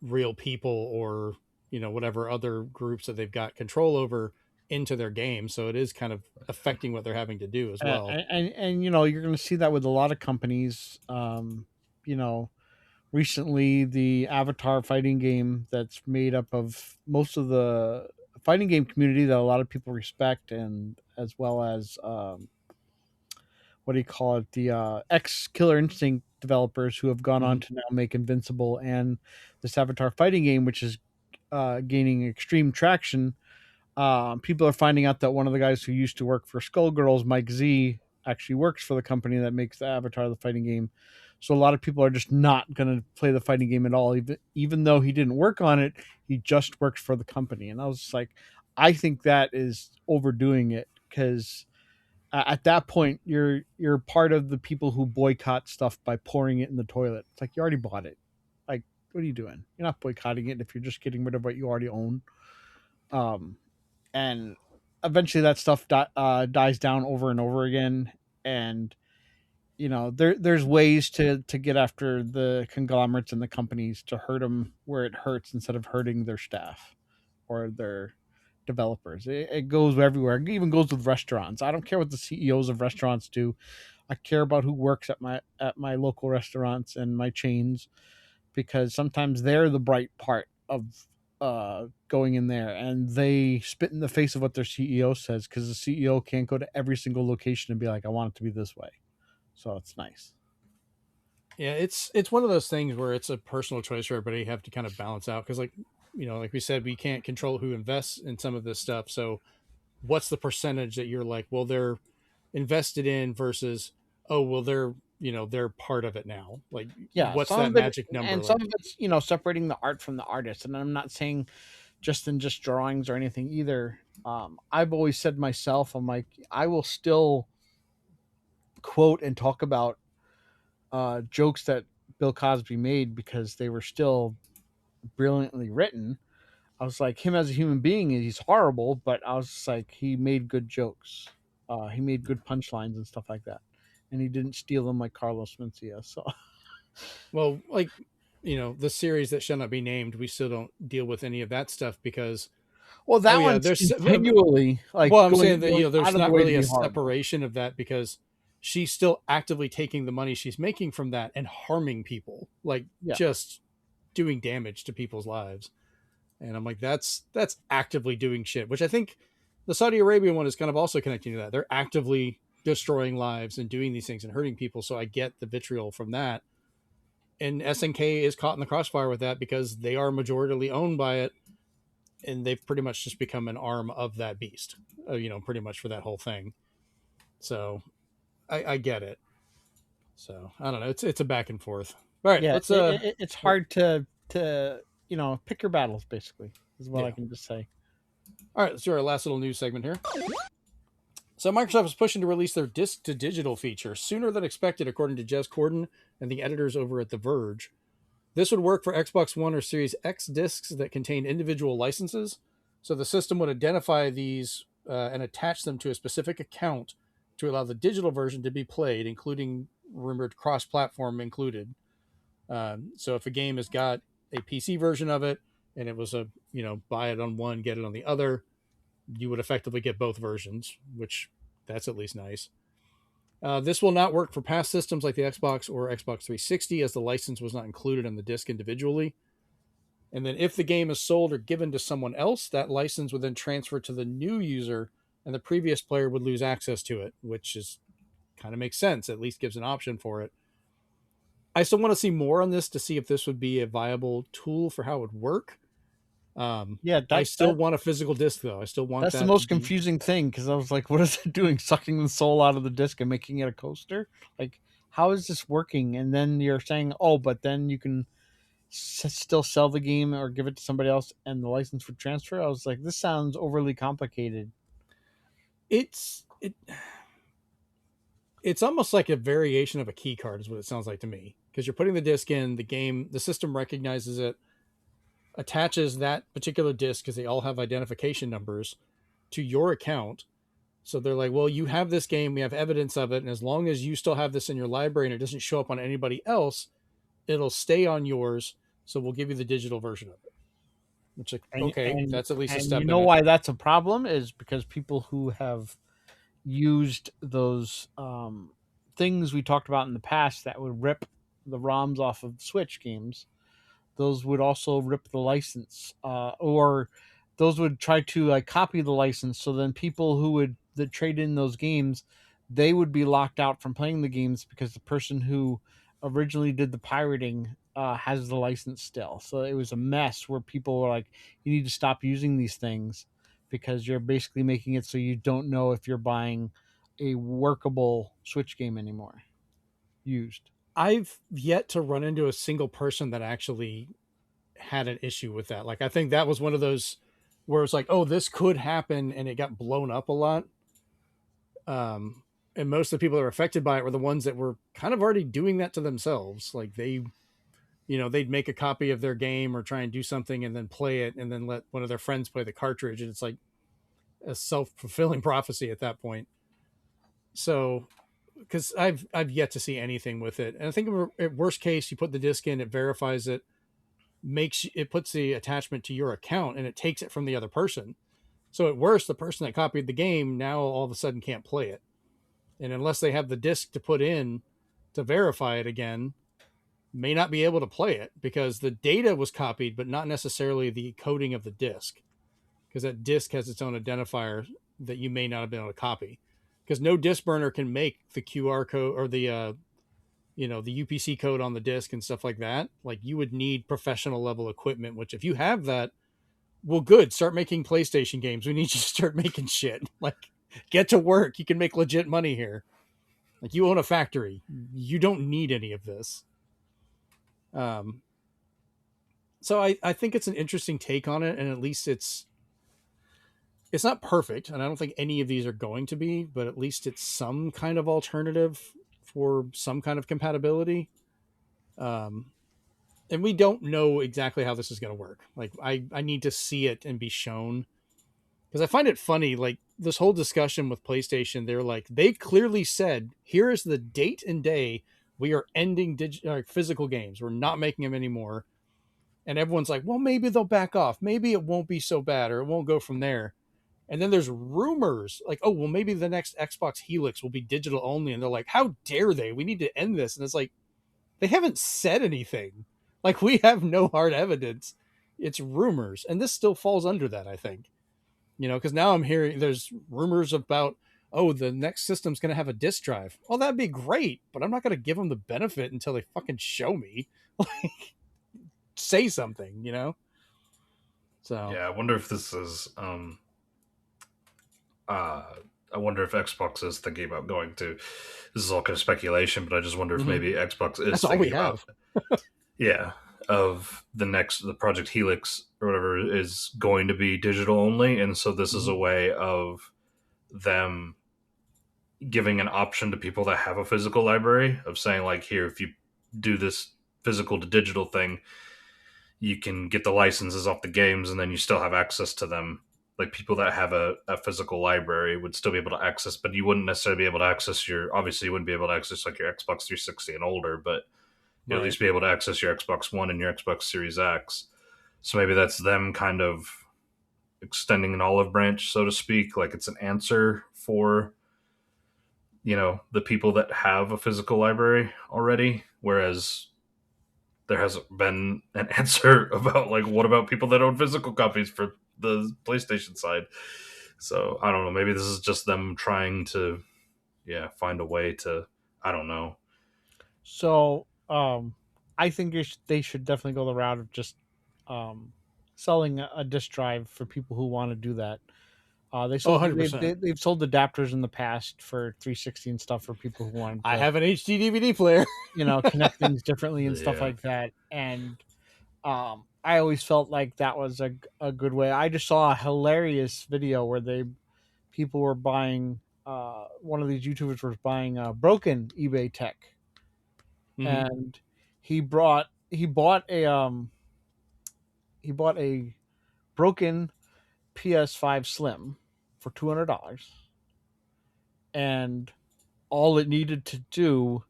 real people or, whatever other groups that they've got control over into their game. So it is kind of affecting what they're having to do as well. And you're going to see that with a lot of companies. Recently the Avatar fighting game that's made up of most of the fighting game community that a lot of people respect, and as well as what do you call it, the ex Killer Instinct developers who have gone on to now make Invincible and this Avatar fighting game, which is gaining extreme traction. People are finding out that one of the guys who used to work for Skullgirls, Mike Z, actually works for the company that makes the Avatar the fighting game. So a lot of people are just not going to play the fighting game at all, even though he didn't work on it. He just worked for the company. And I was just like, I think that is overdoing it, because at that point you're part of the people who boycott stuff by pouring it in the toilet. It's like, you already bought it. Like, what are you doing? You're not boycotting it if you're just getting rid of what you already own. And eventually that stuff dies down over and over again. And there's ways to get after the conglomerates and the companies to hurt them where it hurts, instead of hurting their staff or their developers. It goes everywhere. It even goes with restaurants. I don't care what the CEOs of restaurants do. I care about who works at my local restaurants and my chains, because sometimes they're the bright part of going in there, and they spit in the face of what their CEO says, because the CEO can't go to every single location and be like, I want it to be this way. So it's nice. Yeah, it's one of those things where it's a personal choice for everybody. You have to kind of balance out, because like we said, we can't control who invests in some of this stuff. So what's the percentage that you're like, well, they're invested in versus, oh, well, they're they're part of it now. Like, Yeah, what's that magic number? and some of it's separating the art from the artist. And I'm not saying just in just drawings or anything either. I've always said myself, I'm like, I will still quote and talk about jokes that Bill Cosby made because they were still brilliantly written. I was like, him as a human being, he's horrible, but I was just like, he made good jokes. He made good punchlines and stuff like that, and he didn't steal them like Carlos Mencia. So, Well, like, the series that shall not be named, we still don't deal with any of that stuff because, well, that yeah, one's there's continually like. well, I'm going, saying that going there's out of the not way to really be a horrible. separation of that because she's still actively taking the money she's making from that and harming people, like Yeah. just doing damage to people's lives. And I'm like, that's actively doing shit, which I think the Saudi Arabia one is kind of also connecting to that. They're actively destroying lives and doing these things and hurting people. So I get the vitriol from that. And SNK is caught in the crossfire with that because they are majoritarily owned by it. And they've pretty much just become an arm of that beast, pretty much for that whole thing. So I get it. So I don't know. It's a back and forth. All right, Yeah, let's it's hard to pick your battles. Basically, is what I Yeah. can just say. All right, let's do our last little news segment here. So Microsoft is pushing to release their disc to digital feature sooner than expected, according to Jez Corden and the editors over at The Verge. This would work for Xbox One or Series X discs that contain individual licenses. So the system would identify these and attach them to a specific account to allow the digital version to be played, including rumored cross-platform included. So if a game has got a PC version of it and it was buy it on one, get it on the other, you would effectively get both versions, which that's at least nice. This will not work for past systems like the Xbox or Xbox 360 as the license was not included in the disc individually. And then if the game is sold or given to someone else, that license would then transfer to the new user and the previous player would lose access to it, which is kind of makes sense. At least gives an option for it. I still want to see more on this to see if this would be a viable tool for how it would work. Yeah, I still want a physical disc though. I still want that's that the most confusing thing because I was like, what is it doing? Sucking the soul out of the disc and making it a coaster? Like, how is this working? And then you're saying, oh, but then you can still sell the game or give it to somebody else and the license would transfer. I was like, this sounds overly complicated. It's almost like a variation of a key card is what it sounds like to me, because you're putting the disc in the system recognizes it, attaches that particular disc because they all have identification numbers to your account. So they're like, well, you have this game, we have evidence of it, and as long as you still have this in your library and it doesn't show up on anybody else, it'll stay on yours, so we'll give you the digital version of it. Which, okay, that's at least a step. You know why that's a problem is because people who have used those things we talked about in the past that would rip the ROMs off of Switch games, those would also rip the license, or those would try to like copy the license. So then people who would that trade in those games, they would be locked out from playing the games because the person who originally did the pirating has the license still. So it was a mess where people were like, you need to stop using these things because you're basically making it so you don't know if you're buying a workable Switch game anymore used. I've yet to run into a single person that actually had an issue with that. Like, I think that was one of those where it's like, oh, this could happen, and it got blown up a lot. And most of the people that were affected by it were the ones that were kind of already doing that to themselves. Like they'd make a copy of their game or try and do something and then play it and then let one of their friends play the cartridge. And it's like a self-fulfilling prophecy at that point. So, because I've yet to see anything with it. And I think at worst case, you put the disc in, it verifies it, puts the attachment to your account and it takes it from the other person. So at worst, the person that copied the game now all of a sudden can't play it. And unless they have the disc to put in to verify it again, may not be able to play it because the data was copied, but not necessarily the coding of the disc, because that disc has its own identifier that you may not have been able to copy, because no disc burner can make the QR code or the UPC code on the disc and stuff like that. Like, you would need professional level equipment, which if you have that, well, good, start making PlayStation games. We need you to start making shit. Like, get to work. You can make legit money here. Like, you own a factory. You don't need any of this. Um, so I think it's an interesting take on it, and at least it's not perfect, and I don't think any of these are going to be, but at least it's some kind of alternative for some kind of compatibility. Um, and we don't know exactly how this is going to work. Like, I need to see it and be shown, because I find it funny. Like, this whole discussion with PlayStation, they're like, they clearly said, here is the date and day we are ending physical games. We're not making them anymore. And everyone's like, well, maybe they'll back off. Maybe it won't be so bad, or it won't go from there. And then there's rumors like, oh, well, maybe the next Xbox Helix will be digital only. And they're like, how dare they? We need to end this. And it's like, they haven't said anything. Like, we have no hard evidence. It's rumors. And this still falls under that, I think. Because now I'm hearing there's rumors about, oh, the next system's going to have a disk drive. Well, that'd be great, but I'm not going to give them the benefit until they fucking show me. Like, say something. So Yeah, I wonder if this is. I wonder if Xbox is thinking about going to. This is all kind of speculation, but I just wonder if maybe Xbox is that's all we thinking about. have. Yeah, of the Project Helix or whatever is going to be digital only, and so this is a way of them giving an option to people that have a physical library of saying, like, here, if you do this physical to digital thing, you can get the licenses off the games, and then you still have access to them. Like, people that have a physical library would still be able to access, but you wouldn't necessarily be able to access obviously you wouldn't be able to access like your Xbox 360 and older, but you'll at least be able to access your Xbox One and your Xbox Series X. So maybe that's them kind of extending an olive branch, so to speak. Like, it's an answer for, the people that have a physical library already, whereas there hasn't been an answer about, like, what about people that own physical copies for the PlayStation side. So I don't know, maybe this is just them trying to find a way to, I don't know. So I think they should definitely go the route of just selling a disk drive for people who want to do that. They've sold adapters in the past for 360 and stuff for people who want. I have an HD DVD player. Connect things differently and stuff like that. And I always felt like that was a good way. I just saw a hilarious video where people were buying. One of these YouTubers was buying broken eBay tech, and he bought a broken PS5 Slim for $200, and all it needed to do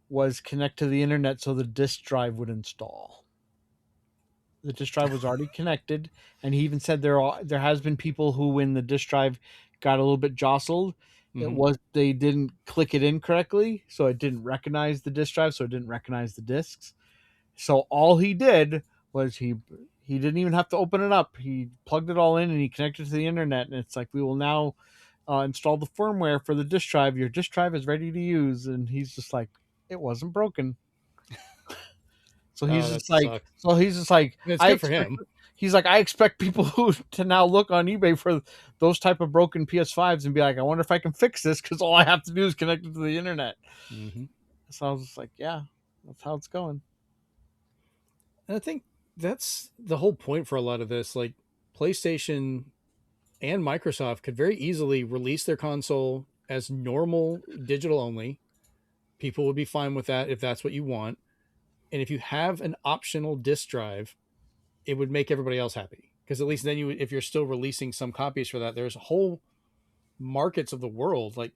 was connect to the internet so the disk drive would install. The disk drive was already connected, and he even said there has been people who, when the disk drive got a little bit jostled, they didn't click it in correctly, so it didn't recognize the disk drive, so it didn't recognize the disks. So all he did was he didn't even have to open it up. He plugged it all in and he connected to the internet, and it's like, we will now install the firmware for the disk drive. Your disk drive is ready to use. And he's just like, it wasn't broken. So he's just like, it's good for him. He's like, I expect people to now look on eBay for those type of broken PS5s and be like, I wonder if I can fix this, because all I have to do is connect it to the internet. So I was just like, yeah, that's how it's going. And I think that's the whole point for a lot of this. Like, PlayStation and Microsoft could very easily release their console as normal digital only. People would be fine with that if that's what you want. And if you have an optional disk drive, it would make everybody else happy, because at least then if you're still releasing some copies for that, there's whole markets of the world. Like,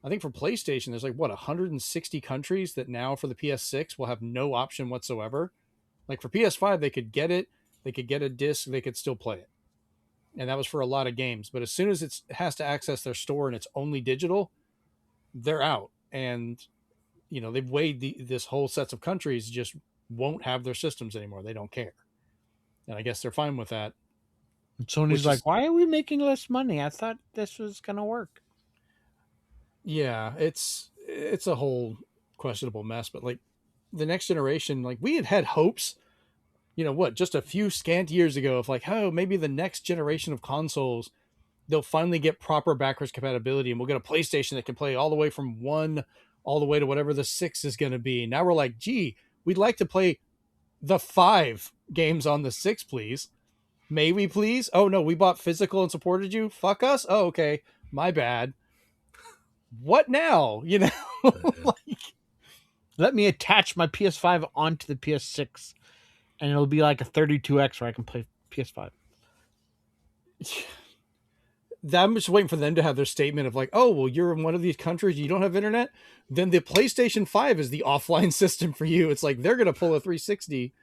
I think for PlayStation, there's like 160 countries that now for the PS6 will have no option whatsoever. Like, for PS5, they could get it, they could get a disc, they could still play it. And that was for a lot of games. But as soon as it has to access their store and it's only digital, they're out. And, they've weighed this whole sets of countries just won't have their systems anymore. They don't care. And I guess they're fine with that. And Sony's like, why are we making less money? I thought this was going to work. Yeah, it's a whole questionable mess. But, like, the next generation, like, we had hopes, just a few scant years ago of like, oh, maybe the next generation of consoles they'll finally get proper backwards compatibility, and we'll get a PlayStation that can play all the way from 1 all the way to whatever the 6 is going to be. Now we're like, gee, we'd like to play the 5 games on the 6, please. May we please? Oh no, we bought physical and supported you. Fuck us. Oh, okay, my bad. What now? You know, like, let me attach my PS5 onto the PS6, and it'll be like a 32X where I can play PS5. I'm just waiting for them to have their statement of like, oh, well, you're in one of these countries, you don't have internet, then the PlayStation 5 is the offline system for you. It's like they're going to pull a 360,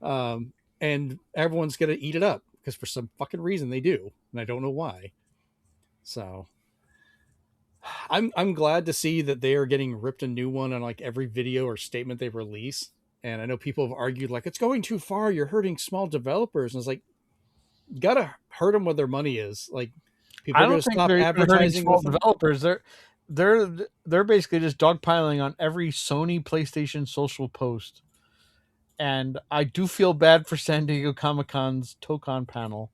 and everyone's going to eat it up because for some fucking reason they do, and I don't know why. So I'm glad to see that they are getting ripped a new one on like every video or statement they release. And I know people have argued like it's going too far, you're hurting small developers, and it's like you gotta hurt them where their money is. Like people I are going don't to think stop they're hurting advertising small with them. developers. They're basically just dogpiling on every Sony PlayStation social post. And I do feel bad for San Diego Comic-Con's Tokon panel.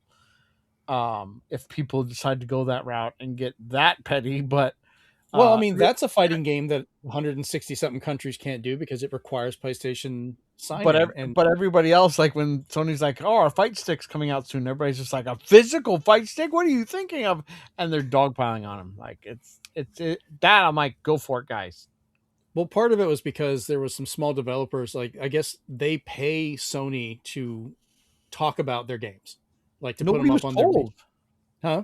If people decide to go that route and get that petty, but well, I mean, that's a fighting game that 160 something countries can't do because it requires PlayStation signing. but everybody else, like when Sony's like, "Oh, our fight stick's coming out soon," everybody's just like, "A physical fight stick? What are you thinking of?" And they're dogpiling on them. Like it's that I'm like, "Go for it, guys." Well, part of it was because there was some small developers, like I guess they pay Sony to talk about their games, like to Nobody put was them up on told, huh?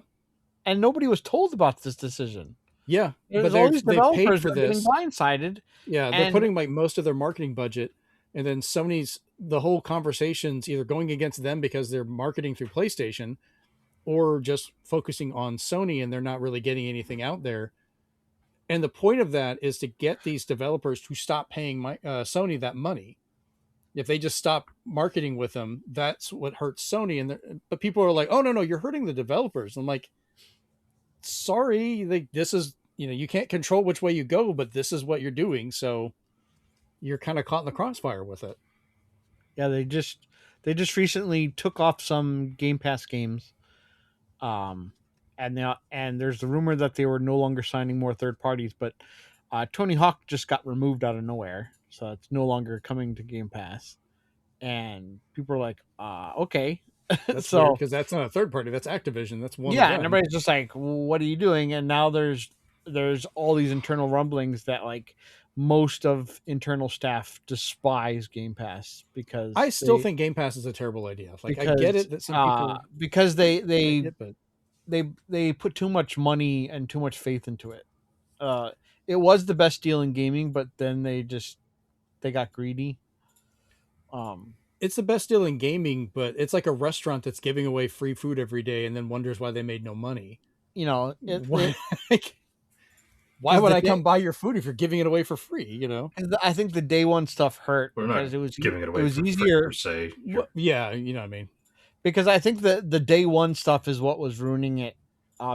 and nobody was told about this decision. Yeah, but There's all these they've paid developers for that are getting this. blindsided. Yeah, they're And putting like most of their marketing budget, and then Sony's the whole conversation's either going against them because they're marketing through PlayStation, or just focusing on Sony, and they're not really getting anything out there. And the point of that is to get these developers to stop paying Sony that money. If they just stop marketing with them, that's what hurts Sony. But people are like, "Oh no, you're hurting the developers." I'm like, "Sorry, this is you can't control which way you go, but this is what you're doing, so you're kind of caught in the crossfire with it." yeah, they just recently took off some Game Pass games, and there's the rumor that they were no longer signing more third parties, but Tony Hawk just got removed out of nowhere, so it's no longer coming to Game Pass, and people are like, okay. That's So weird because that's not a third party. That's Activision. That's one. yeah, Of and them. everybody's just like, what are you doing? And now there's all these internal rumblings that like most of internal staff despise Game Pass because I still think Game Pass is a terrible idea. Like I get it that some people because they like it, but they put too much money and too much faith into it. It was the best deal in gaming, but then they got greedy. it's the best deal in gaming, but it's like a restaurant that's giving away free food every day and then wonders why they made no money. You know, Why, why would I come buy your food if you're giving it away for free? You know? I think the day one stuff hurt We're not because it was giving it away. It was for easier per se. Well, yeah, you know what I mean. because I think the day one stuff is what was ruining it.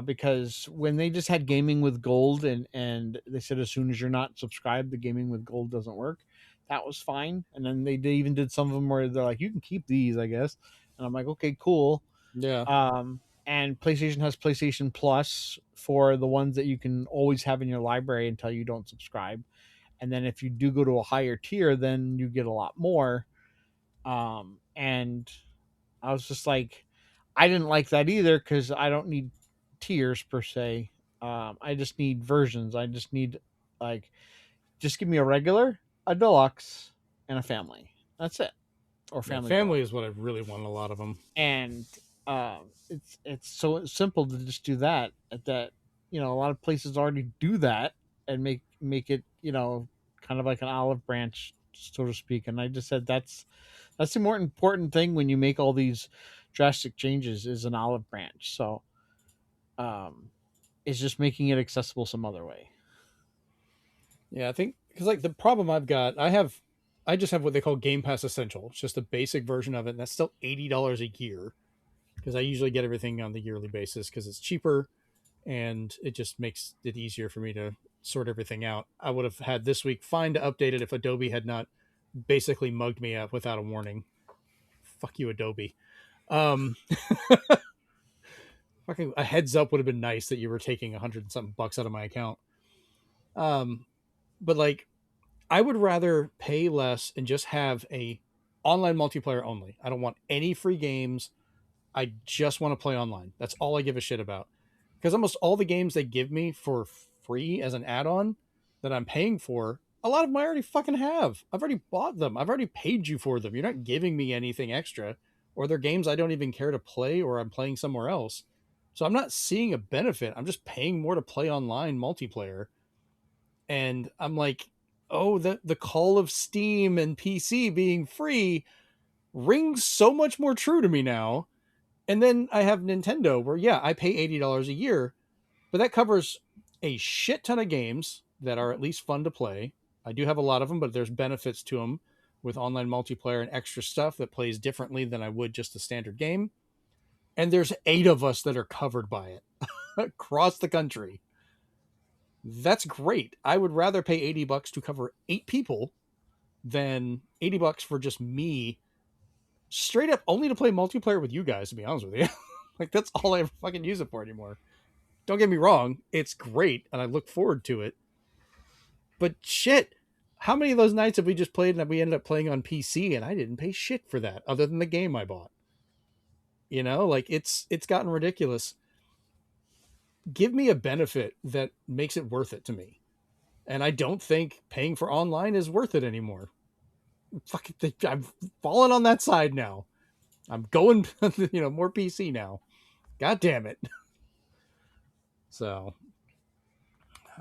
Because when they just had gaming with gold and they said as soon as you're not subscribed, the gaming with gold doesn't work. That was fine. And then they even did some of them where they're like, you can keep these, I guess. And I'm like, okay, cool. Yeah. And PlayStation has PlayStation Plus for the ones that you can always have in your library until you don't subscribe. And then if you do go to a higher tier, then you get a lot more. And I was just like, I didn't like that either because I don't need tiers per se. I just need versions. I just need like, just give me a regular, a deluxe, and a family. That's it. Or family. Family is what I really want. A lot of them. And it's so simple to just do that. That a lot of places already do that and make it kind of like an olive branch, so to speak. And I just said that's the more important thing when you make all these drastic changes is an olive branch. So is just making it accessible some other way. Yeah, I think because like the problem I just have what they call Game Pass Essential. It's just a basic version of it, and that's still $80 a year because I usually get everything on the yearly basis because it's cheaper and it just makes it easier for me to sort everything out. I would have had this week fine to update it if Adobe had not basically mugged me up without a warning. Fuck you, Adobe. fucking a heads up would have been nice that you were taking 100 and something bucks out of my account. But like, I would rather pay less and just have a online multiplayer only. I don't want any free games. I just want to play online. That's all I give a shit about. Because almost all the games they give me for free as an add-on that I'm paying for, a lot of them I already fucking have. I've already bought them. I've already paid you for them. You're not giving me anything extra. Or they're games I don't even care to play, or I'm playing somewhere else. So I'm not seeing a benefit. I'm just paying more to play online multiplayer. And I'm like, oh, the call of Steam and PC being free rings so much more true to me now. And then I have Nintendo where, yeah, I pay $80 a year, but that covers a shit ton of games that are at least fun to play. I do have a lot of them, but there's benefits to them with online multiplayer and extra stuff that plays differently than I would just the standard game. And there's 8 of us that are covered by it across the country. That's great. I would rather pay $80 to cover 8 people than $80 for just me, straight up only to play multiplayer with you guys, to be honest with you. Like, that's all I ever fucking use it for anymore. Don't get me wrong, it's great and I look forward to it. But shit, how many of those nights have we just played and we ended up playing on PC and I didn't pay shit for that other than the game I bought? You know, like it's gotten ridiculous. Give me a benefit that makes it worth it to me. And I don't think paying for online is worth it anymore. Fucking, I'm falling on that side now. I'm going, more PC now. God damn it. So,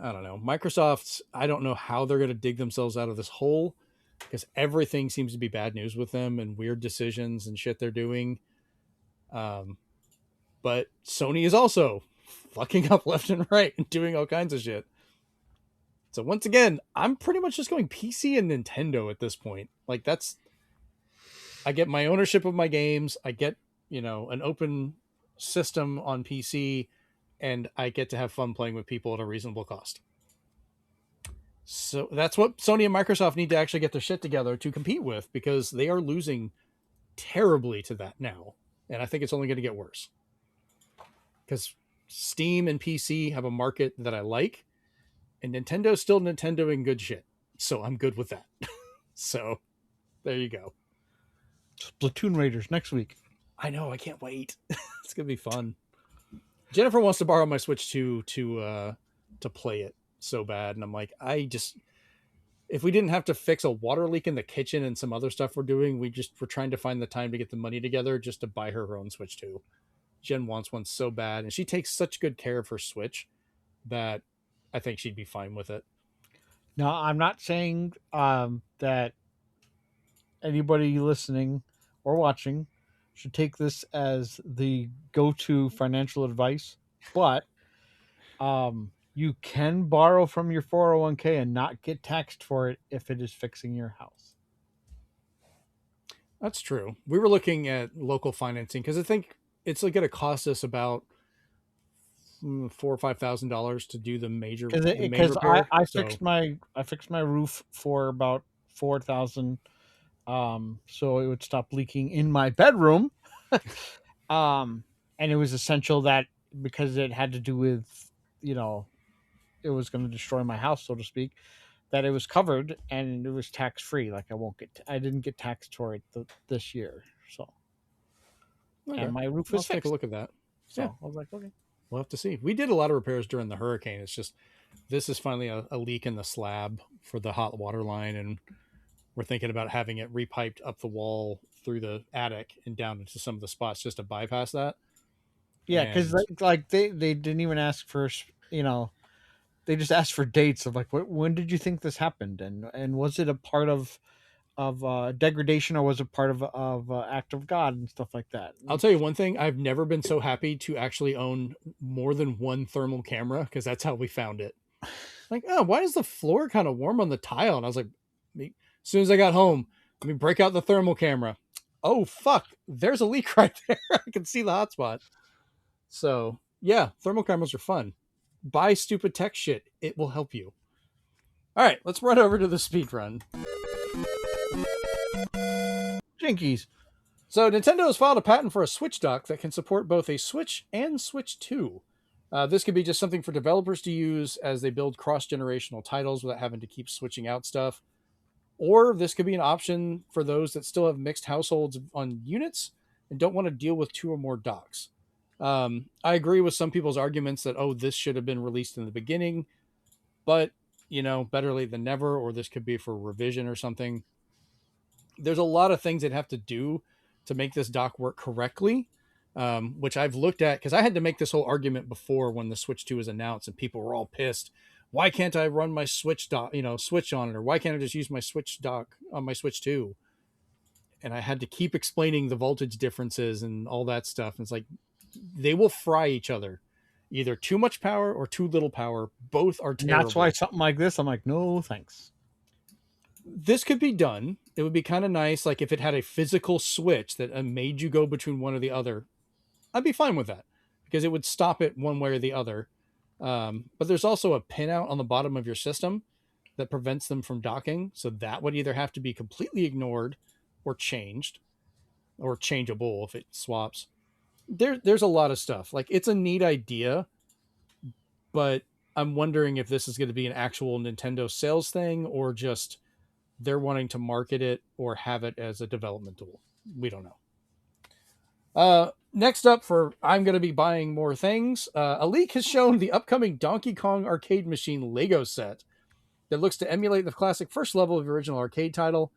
I don't know. Microsoft, I don't know how they're going to dig themselves out of this hole because everything seems to be bad news with them and weird decisions and shit they're doing. But Sony is also fucking up left and right and doing all kinds of shit. So once again, I'm pretty much just going PC and Nintendo at this point. Like I get my ownership of my games. I get, an open system on PC, and I get to have fun playing with people at a reasonable cost. So that's what Sony and Microsoft need to actually get their shit together to compete with, because they are losing terribly to that now. And I think it's only going to get worse. Because Steam and PC have a market that I like, and Nintendo's still Nintendoing good shit. So I'm good with that. So there you go. Splatoon Raiders next week. I know, I can't wait. It's gonna be fun. Jennifer wants to borrow my Switch 2 to play it so bad, and I'm like, if we didn't have to fix a water leak in the kitchen and some other stuff we're doing, we're trying to find the time to get the money together just to buy her own Switch 2. Jen wants one so bad, and she takes such good care of her Switch that I think she'd be fine with it. Now, I'm not saying that anybody listening or watching should take this as the go-to financial advice, but you can borrow from your 401k and not get taxed for it if it is fixing your house. That's true. We were looking at local financing because I think it's going to cost us about $4,000 or $5,000 to do the major repair. I fixed my roof for about $4,000, so it would stop leaking in my bedroom. And it was essential that because it had to do with, it was going to destroy my house, so to speak, that it was covered and it was tax free. Like I didn't get taxed for it this year. So, okay. And my roof was fixed. Take a look at that. So yeah. I was like, okay, we'll have to see. We did a lot of repairs during the hurricane. It's just, this is finally a leak in the slab for the hot water line. And we're thinking about having it repiped up the wall through the attic and down into some of the spots just to bypass that. Yeah, because like they didn't even ask for, they just asked for dates of like, when did you think this happened, and was it a part of degradation, or was it part of act of God and stuff like that? I'll tell you one thing: I've never been so happy to actually own more than one thermal camera, because that's how we found it. Like, oh, why is the floor kind of warm on the tile? And I was like, as soon as I got home, let me break out the thermal camera. Oh fuck, there's a leak right there. I can see the hotspot. So yeah, thermal cameras are fun. Buy stupid tech shit. It will help you. All right, let's run over to the speed run. Jinkies. So Nintendo has filed a patent for a Switch dock that can support both a Switch and Switch 2. This could be just something for developers to use as they build cross-generational titles without having to keep switching out stuff. Or this could be an option for those that still have mixed households on units and don't want to deal with two or more docks. I agree with some people's arguments that, oh, this should have been released in the beginning, but, better late than never, or this could be for revision or something. There's a lot of things that have to do to make this dock work correctly, which I've looked at because I had to make this whole argument before when the Switch 2 was announced and people were all pissed. Why can't I run my Switch dock, Switch on it, or why can't I just use my Switch dock on my Switch 2? And I had to keep explaining the voltage differences and all that stuff. And it's like they will fry each other, either too much power or too little power. Both are And terrible. that's why something like this, I'm like, no, thanks. This could be done. It would be kind of nice, like if it had a physical switch that made you go between one or the other. I'd be fine with that because it would stop it one way or the other. But there's also a pinout on the bottom of your system that prevents them from docking. So that would either have to be completely ignored or changed or changeable if it swaps. There's a lot of stuff. Like, it's a neat idea, but I'm wondering if this is going to be an actual Nintendo sales thing or just they're wanting to market it or have it as a development tool. We don't know. Next up for I'm going to be buying more things, a leak has shown the upcoming Donkey Kong arcade machine Lego set that looks to emulate the classic first level of the original arcade title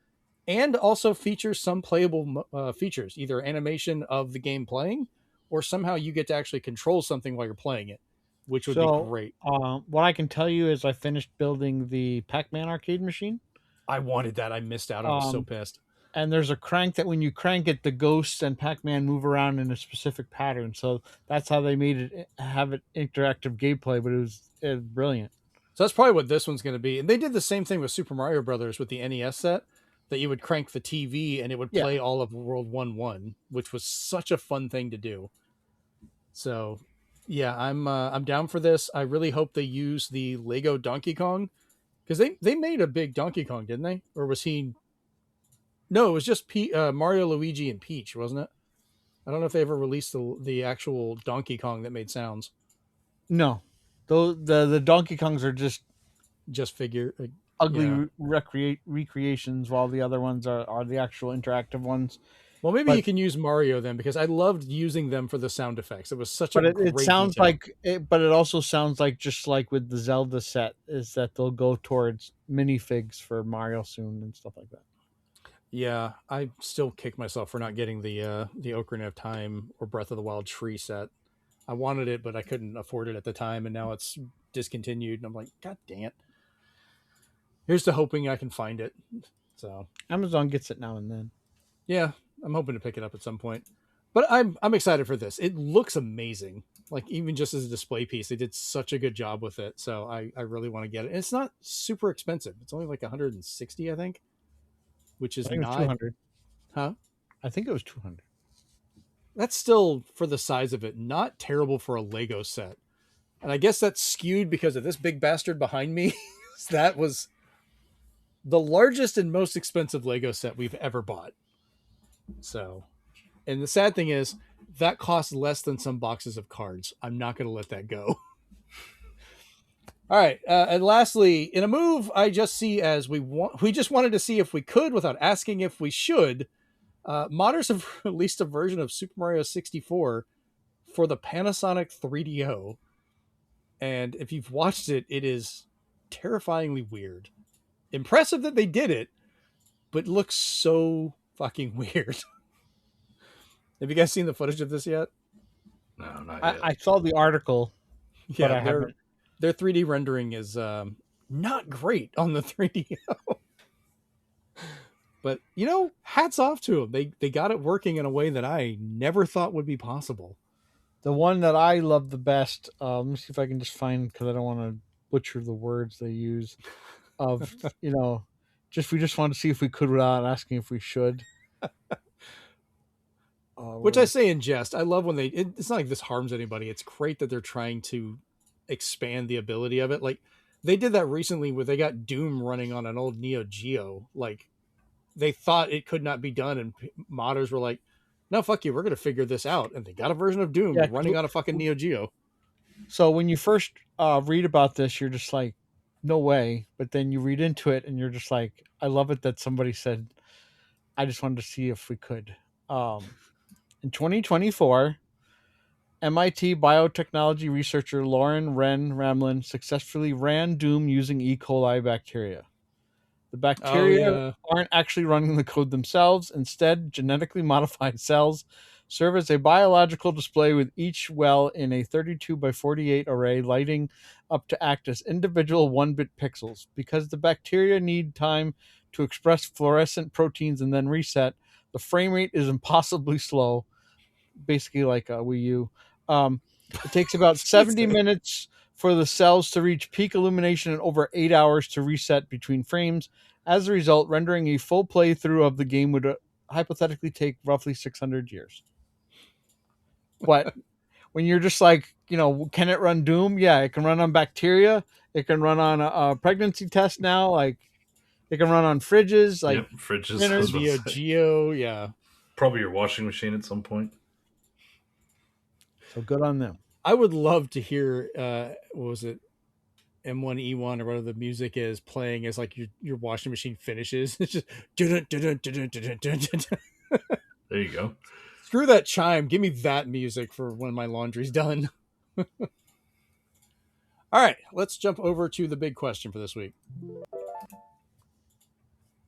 and also features some playable features, either animation of the game playing or somehow you get to actually control something while you're playing it, which would be great. What I can tell you is I finished building the Pac-Man arcade machine. I wanted that. I missed out. I was so pissed. And there's a crank that when you crank it, the ghosts and Pac-Man move around in a specific pattern. So that's how they made it have it interactive gameplay, but it was brilliant. So that's probably what this one's going to be. And they did the same thing with Super Mario Brothers with the NES set, that you would crank the TV and it would play all of World 1-1, which was such a fun thing to do. So, yeah, I'm down for this. I really hope they use the Lego Donkey Kong because they made a big Donkey Kong, didn't they? Or was he? No, it was just Mario, Luigi, and Peach, wasn't it? I don't know if they ever released the actual Donkey Kong that made sounds. No, the Donkey Kongs are just figure ugly recreations, while the other ones are the actual interactive ones. Well, maybe you can use Mario then, because I loved using them for the sound effects. It was such a great it sounds detail. like it, but it also sounds like just like with the Zelda set is that they'll go towards minifigs for Mario soon and stuff like that. Yeah, I still kick myself for not getting the Ocarina of Time or Breath of the Wild tree set. I wanted it, but I couldn't afford it at the time, and now it's discontinued. And I'm like, God dang it! Here's to hoping I can find it. So Amazon gets it now and then. Yeah, I'm hoping to pick it up at some point. But I'm excited for this. It looks amazing. Like, even just as a display piece, they did such a good job with it. So I really want to get it. And it's not super expensive. It's only like 160, I think. Which is not 200. Huh? I think it was 200. That's still, for the size of it, not terrible for a Lego set. And I guess that's skewed because of this big bastard behind me. That was the largest and most expensive Lego set we've ever bought. So, and the sad thing is that costs less than some boxes of cards. I'm not going to let that go. All right. And lastly, in a move I just see as we just wanted to see if we could without asking if we should, modders have released a version of Super Mario 64 for the Panasonic 3DO. And if you've watched it, it is terrifyingly weird. Impressive that they did it, but looks so fucking weird. Have you guys seen the footage of this yet? No, not yet. I saw the article. Yeah, but I haven't. Their 3D rendering is not great on the 3DO. But, hats off to them. They got it working in a way that I never thought would be possible. The one that I love the best, let me see if I can just find, because I don't want to butcher the words they use, of, we just wanted to see if we could without asking if we should. Which I say in jest. I love when it's not like this harms anybody. It's great that they're trying to expand the ability of it. Like, they did that recently where they got Doom running on an old Neo Geo. Like, they thought it could not be done, and modders were like, no, fuck you, we're gonna figure this out, and they got a version of Doom Yeah, running on a fucking Neo Geo. so when you first read about this, you're just like, no way. But then you read into it and you're just like, I love it that somebody said, I just wanted to see if we could. In 2024, MIT biotechnology researcher Lauren Wren Ramlin successfully ran Doom using E. coli bacteria. The Oh bacteria yeah, aren't actually running the code themselves. Instead, genetically modified cells serve as a biological display with each well in a 32 by 48 array lighting up to act as individual 1-bit pixels. Because the bacteria need time to express fluorescent proteins and then reset, the frame rate is impossibly slow, basically like a Wii U. It takes about 70 minutes for the cells to reach peak illumination and over 8 hours to reset between frames. As a result, rendering a full playthrough of the game would hypothetically take roughly 600 years. But when you're just like, can it run Doom? Yeah, it can run on bacteria. It can run on a pregnancy test now. Like, it can run on fridges. Like, Yep, fridges. I printers. was about to Neo say. Geo, yeah. Probably your washing machine at some point. So good on them. I would love to hear what was it, M1E1 or whatever the music is playing as like your washing machine finishes. It's just dun, dun, dun, dun, dun, dun, dun, dun. There you go. Screw that chime. Give me that music for when my laundry's done. All right, let's jump over to the big question for this week.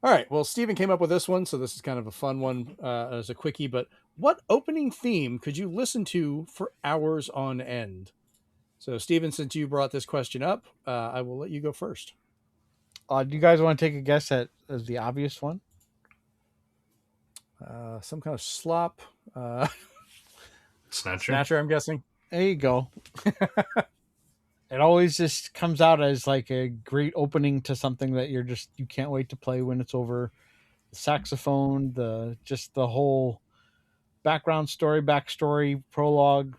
All right, well, Steven came up with this one, so this is kind of a fun one as a quickie, but what opening theme could you listen to for hours on end? So, Steven, since you brought this question up, I will let you go first. Do you guys want to take a guess at as the obvious one? Some kind of slop. Snatcher. Snatcher, I'm guessing. There you go. It always just comes out as like a great opening to something that you can't wait to play when it's over. The saxophone, the whole backstory, prologue.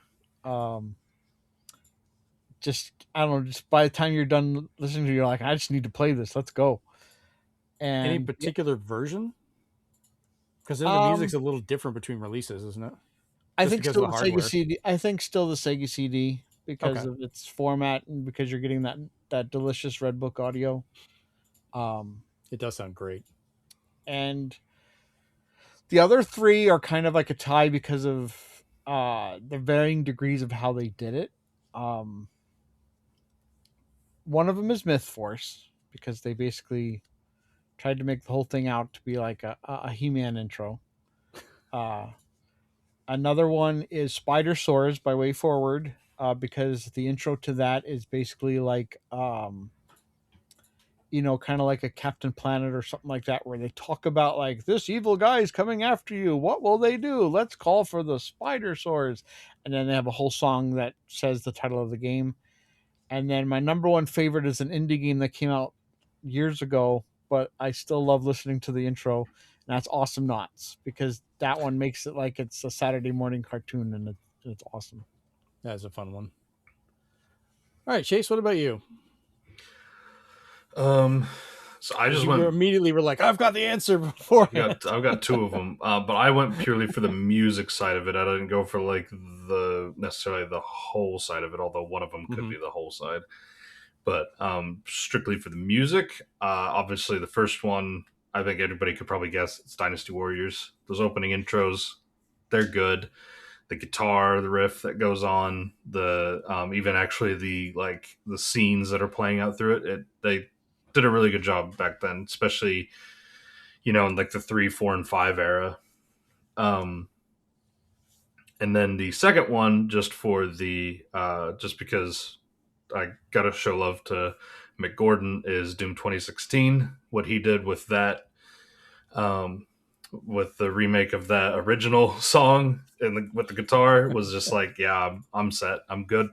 Just I don't know. Just by the time you're done listening to it, you're like, I just need to play this. Let's go. And Any particular version? Because then the music's a little different between releases, isn't it? I Just think because still of the the Sega hardware. CD. I think still the Sega CD because Okay. of its format and because you're getting that delicious Red Book audio. It does sound great. And the other three are kind of like a tie because of the varying degrees of how they did it. One of them is Myth Force because they basically tried to make the whole thing out to be like a He-Man intro. Another one is Spider Soars by Way Forward because the intro to that is basically like kind of like a Captain Planet or something like that, where they talk about like this evil guy is coming after you. What will they do? Let's call for the Spider Swords. And then they have a whole song that says the title of the game. And then my number one favorite is an indie game that came out years ago, but I still love listening to the intro. And that's Awesome Knots because that one makes it like it's a Saturday morning cartoon and it's awesome. That's a fun one. All right, Chase, what about you? So I just You went. immediately were like, I've got the answer before. I've got two of them, but I went purely for the music side of it. I didn't go for like necessarily the whole side of it, although one of them could be the whole side. But strictly for the music, obviously the first one, I think everybody could probably guess it's Dynasty Warriors. Those opening intros, they're good. The guitar, the riff that goes on, the even actually the scenes that are playing out through it, they did a really good job back then, especially in like the 3, 4, and 5 era. And then the second one, just for the just because I gotta show love to Mick Gordon, is Doom 2016. What he did with that, with the remake of that original song and with the guitar, was just like, yeah, I'm set. I'm good.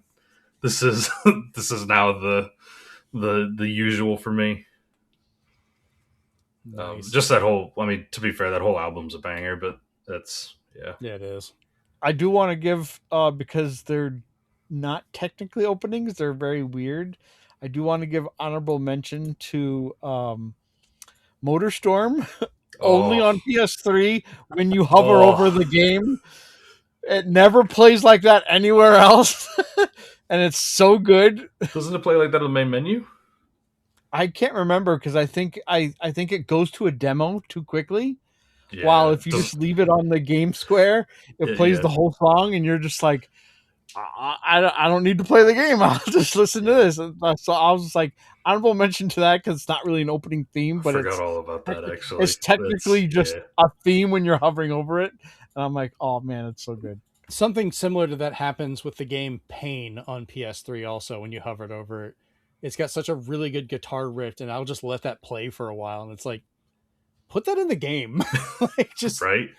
This is this is now the usual for me. Nice. Just that whole. I mean, to be fair, that whole album's a banger, but that's yeah. Yeah, it is. I do want to give because they're not technically openings, they're very weird. I do want to give honorable mention to Motorstorm only Oh, on PS3 when you hover over oh, the game. It never plays like that anywhere else. And it's so good. doesn't it play like that on the main menu? I can't remember because I think it goes to a demo too quickly. While Yeah, if you just leave it on the game square, it yeah, plays yeah, the whole song, and you're just like, I don't need to play the game. I'll just listen to yeah. this. And so I was just like, honorable mention to that because it's not really an opening theme, I but forgot all about that actually. it's That's technically just yeah. a theme when you're hovering over it. And I'm like, oh man, it's so good. Something similar to that happens with the game Pain on PS3 also when you hovered over it. It's got such a really good guitar riff, and I'll just let that play for a while, and it's like, put that in the game. Like, just Right?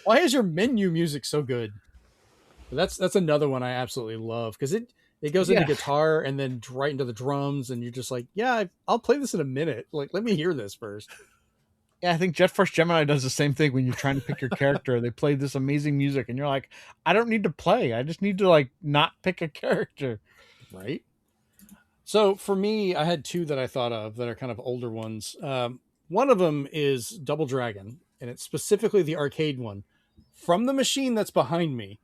why is your menu music so good? But that's another one I absolutely love because it goes into Yeah, guitar and then right into the drums, and you're just like, yeah, I'll play this in a minute. Like, let me hear this first. yeah. I think Jet Force Gemini does the same thing when you're trying to pick your character. They play this amazing music, and you're like, I don't need to play. I just need to like not pick a character. Right. So for me, I had two that I thought of that are kind of older ones. One of them is Double Dragon, and it's specifically the arcade one from the machine that's behind me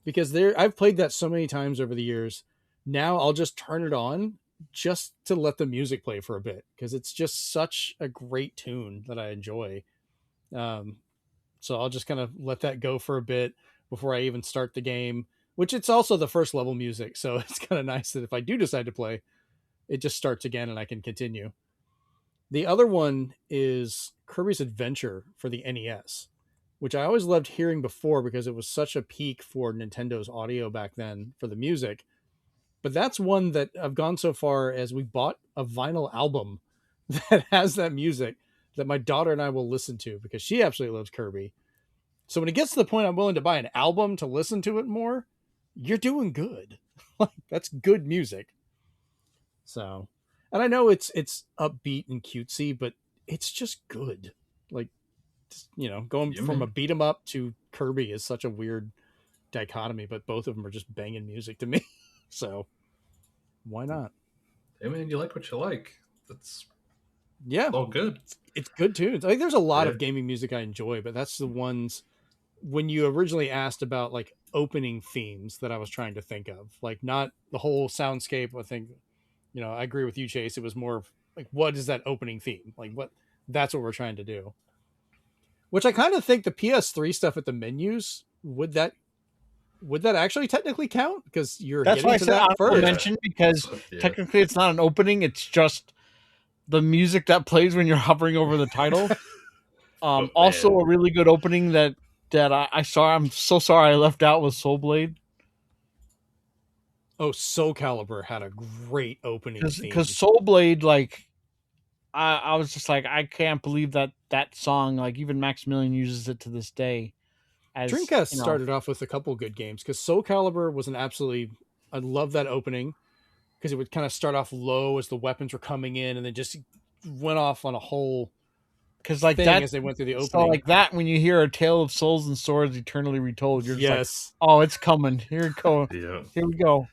because I've played that so many times over the years. Now I'll just turn it on just to let the music play for a bit because it's just such a great tune that I enjoy. Um, so I'll just kind of let that go for a bit before I even start the game, which it's also the first level music. So it's kind of nice that if I do decide to play, it just starts again and I can continue. The other one is Kirby's Adventure for the NES, which I always loved hearing before because it was such a peak for Nintendo's audio back then for the music. But that's one that I've gone so far as we bought a vinyl album that has that music that my daughter and I will listen to because she absolutely loves Kirby. So when it gets to the point I'm willing to buy an album to listen to it more, you're doing good. Like, that's good music. So, and I know it's upbeat and cutesy, but it's just good. Like, going Yeah, from a man. beat 'em up to Kirby is such a weird dichotomy, but both of them are just banging music to me. So, why not? Hey, man, you like what you like. That's Yeah, all good. it's good tunes. Like, there's a lot Yeah. of gaming music I enjoy, but that's the ones when you originally asked about like opening themes that I was trying to think of, like not the whole soundscape. I think, I agree with you, Chase. It was more of like, what is that opening theme? Like, what that's what we're trying to do. Which I kind of think the PS3 stuff at the menus would that actually technically count because you're That's why getting I to said that honorable first. Yeah. mention because Yeah. technically it's not an opening. It's just the music that plays when you're hovering over the title. But Also man, a really good opening that I saw. I'm so sorry I left out was Soul Blade Oh, Soul Calibur had a great opening because theme. Soul Blade like I was just like I can't believe that song like even Maximilian uses it to this day as Dreamcast you know started off with a couple good games because Soul Calibur was an absolutely. I love that opening because it would kind of start off low as the weapons were coming in and then just went off on a whole because like thing that as they went through the so opening. like that when you hear a tale of souls and swords eternally retold you're just like Yes. oh it's coming yeah. here we go.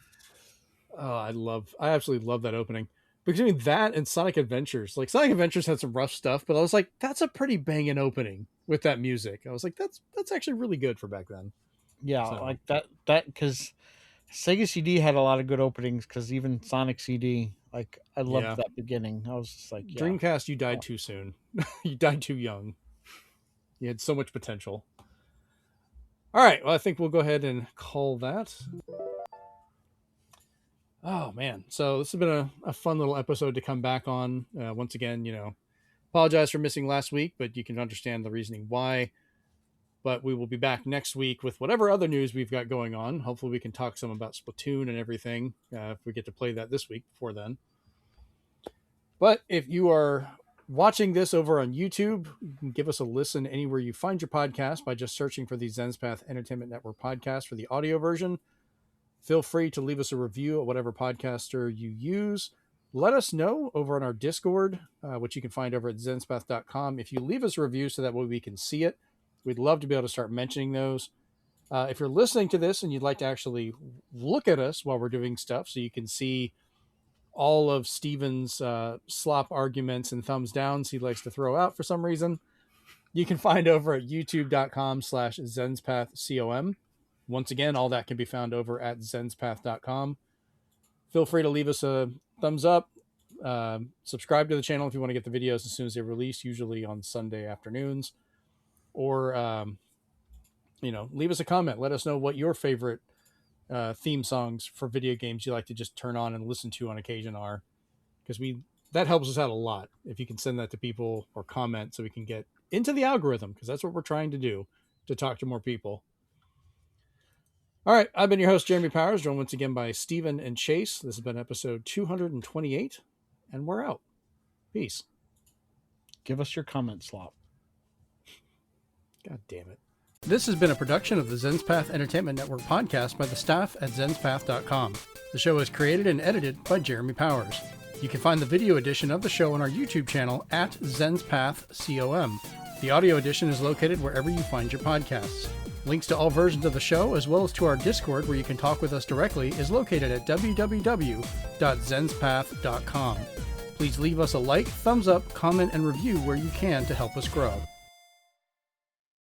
Oh, I absolutely love that opening. Between that and Sonic Adventures, like Sonic Adventures had some rough stuff, but I was like, that's a pretty banging opening with that music. I was like, that's actually really good for back then. Yeah, So like that because Sega CD had a lot of good openings because even Sonic CD, like I loved yeah, that beginning. I was just like, yeah, Dreamcast, you yeah. died too soon. You died too young. You had so much potential. All right, well, I think we'll go ahead and call that. Oh man, so this has been a fun little episode to come back on. Once again, apologize for missing last week, but you can understand the reasoning why. But we will be back next week with whatever other news we've got going on. Hopefully, we can talk some about Splatoon and everything if we get to play that this week before then. But if you are watching this over on YouTube, you can give us a listen anywhere you find your podcast by just searching for the Zenspath Entertainment Network podcast for the audio version. Feel free to leave us a review at whatever podcaster you use. Let us know over on our Discord, which you can find over at zenspath.com. If you leave us a review so that way we can see it, we'd love to be able to start mentioning those. If you're listening to this and you'd like to actually look at us while we're doing stuff so you can see all of Steven's slop arguments and thumbs downs he likes to throw out for some reason, you can find over at youtube.com/ZenspathCom. Once again, all that can be found over at Zenspath.com. Feel free to leave us a thumbs up. Subscribe to the channel if you want to get the videos as soon as they release, usually on Sunday afternoons. Or, leave us a comment. Let us know what your favorite theme songs for video games you like to just turn on and listen to on occasion are. Because that helps us out a lot if you can send that to people or comment so we can get into the algorithm, because that's what we're trying to do, to talk to more people. All right, I've been your host, Jeremy Powers, joined once again by Steven and Chase. This has been episode 228, and we're out. Peace. Give us your comments, Slop. God damn it. This has been a production of the Zenspath Entertainment Network podcast by the staff at Zenspath.com. The show is created and edited by Jeremy Powers. You can find the video edition of the show on our YouTube channel at ZenspathCom. The audio edition is located wherever you find your podcasts. Links to all versions of the show, as well as to our Discord where you can talk with us directly, is located at www.zenspath.com. Please leave us a like, thumbs up, comment, and review where you can to help us grow.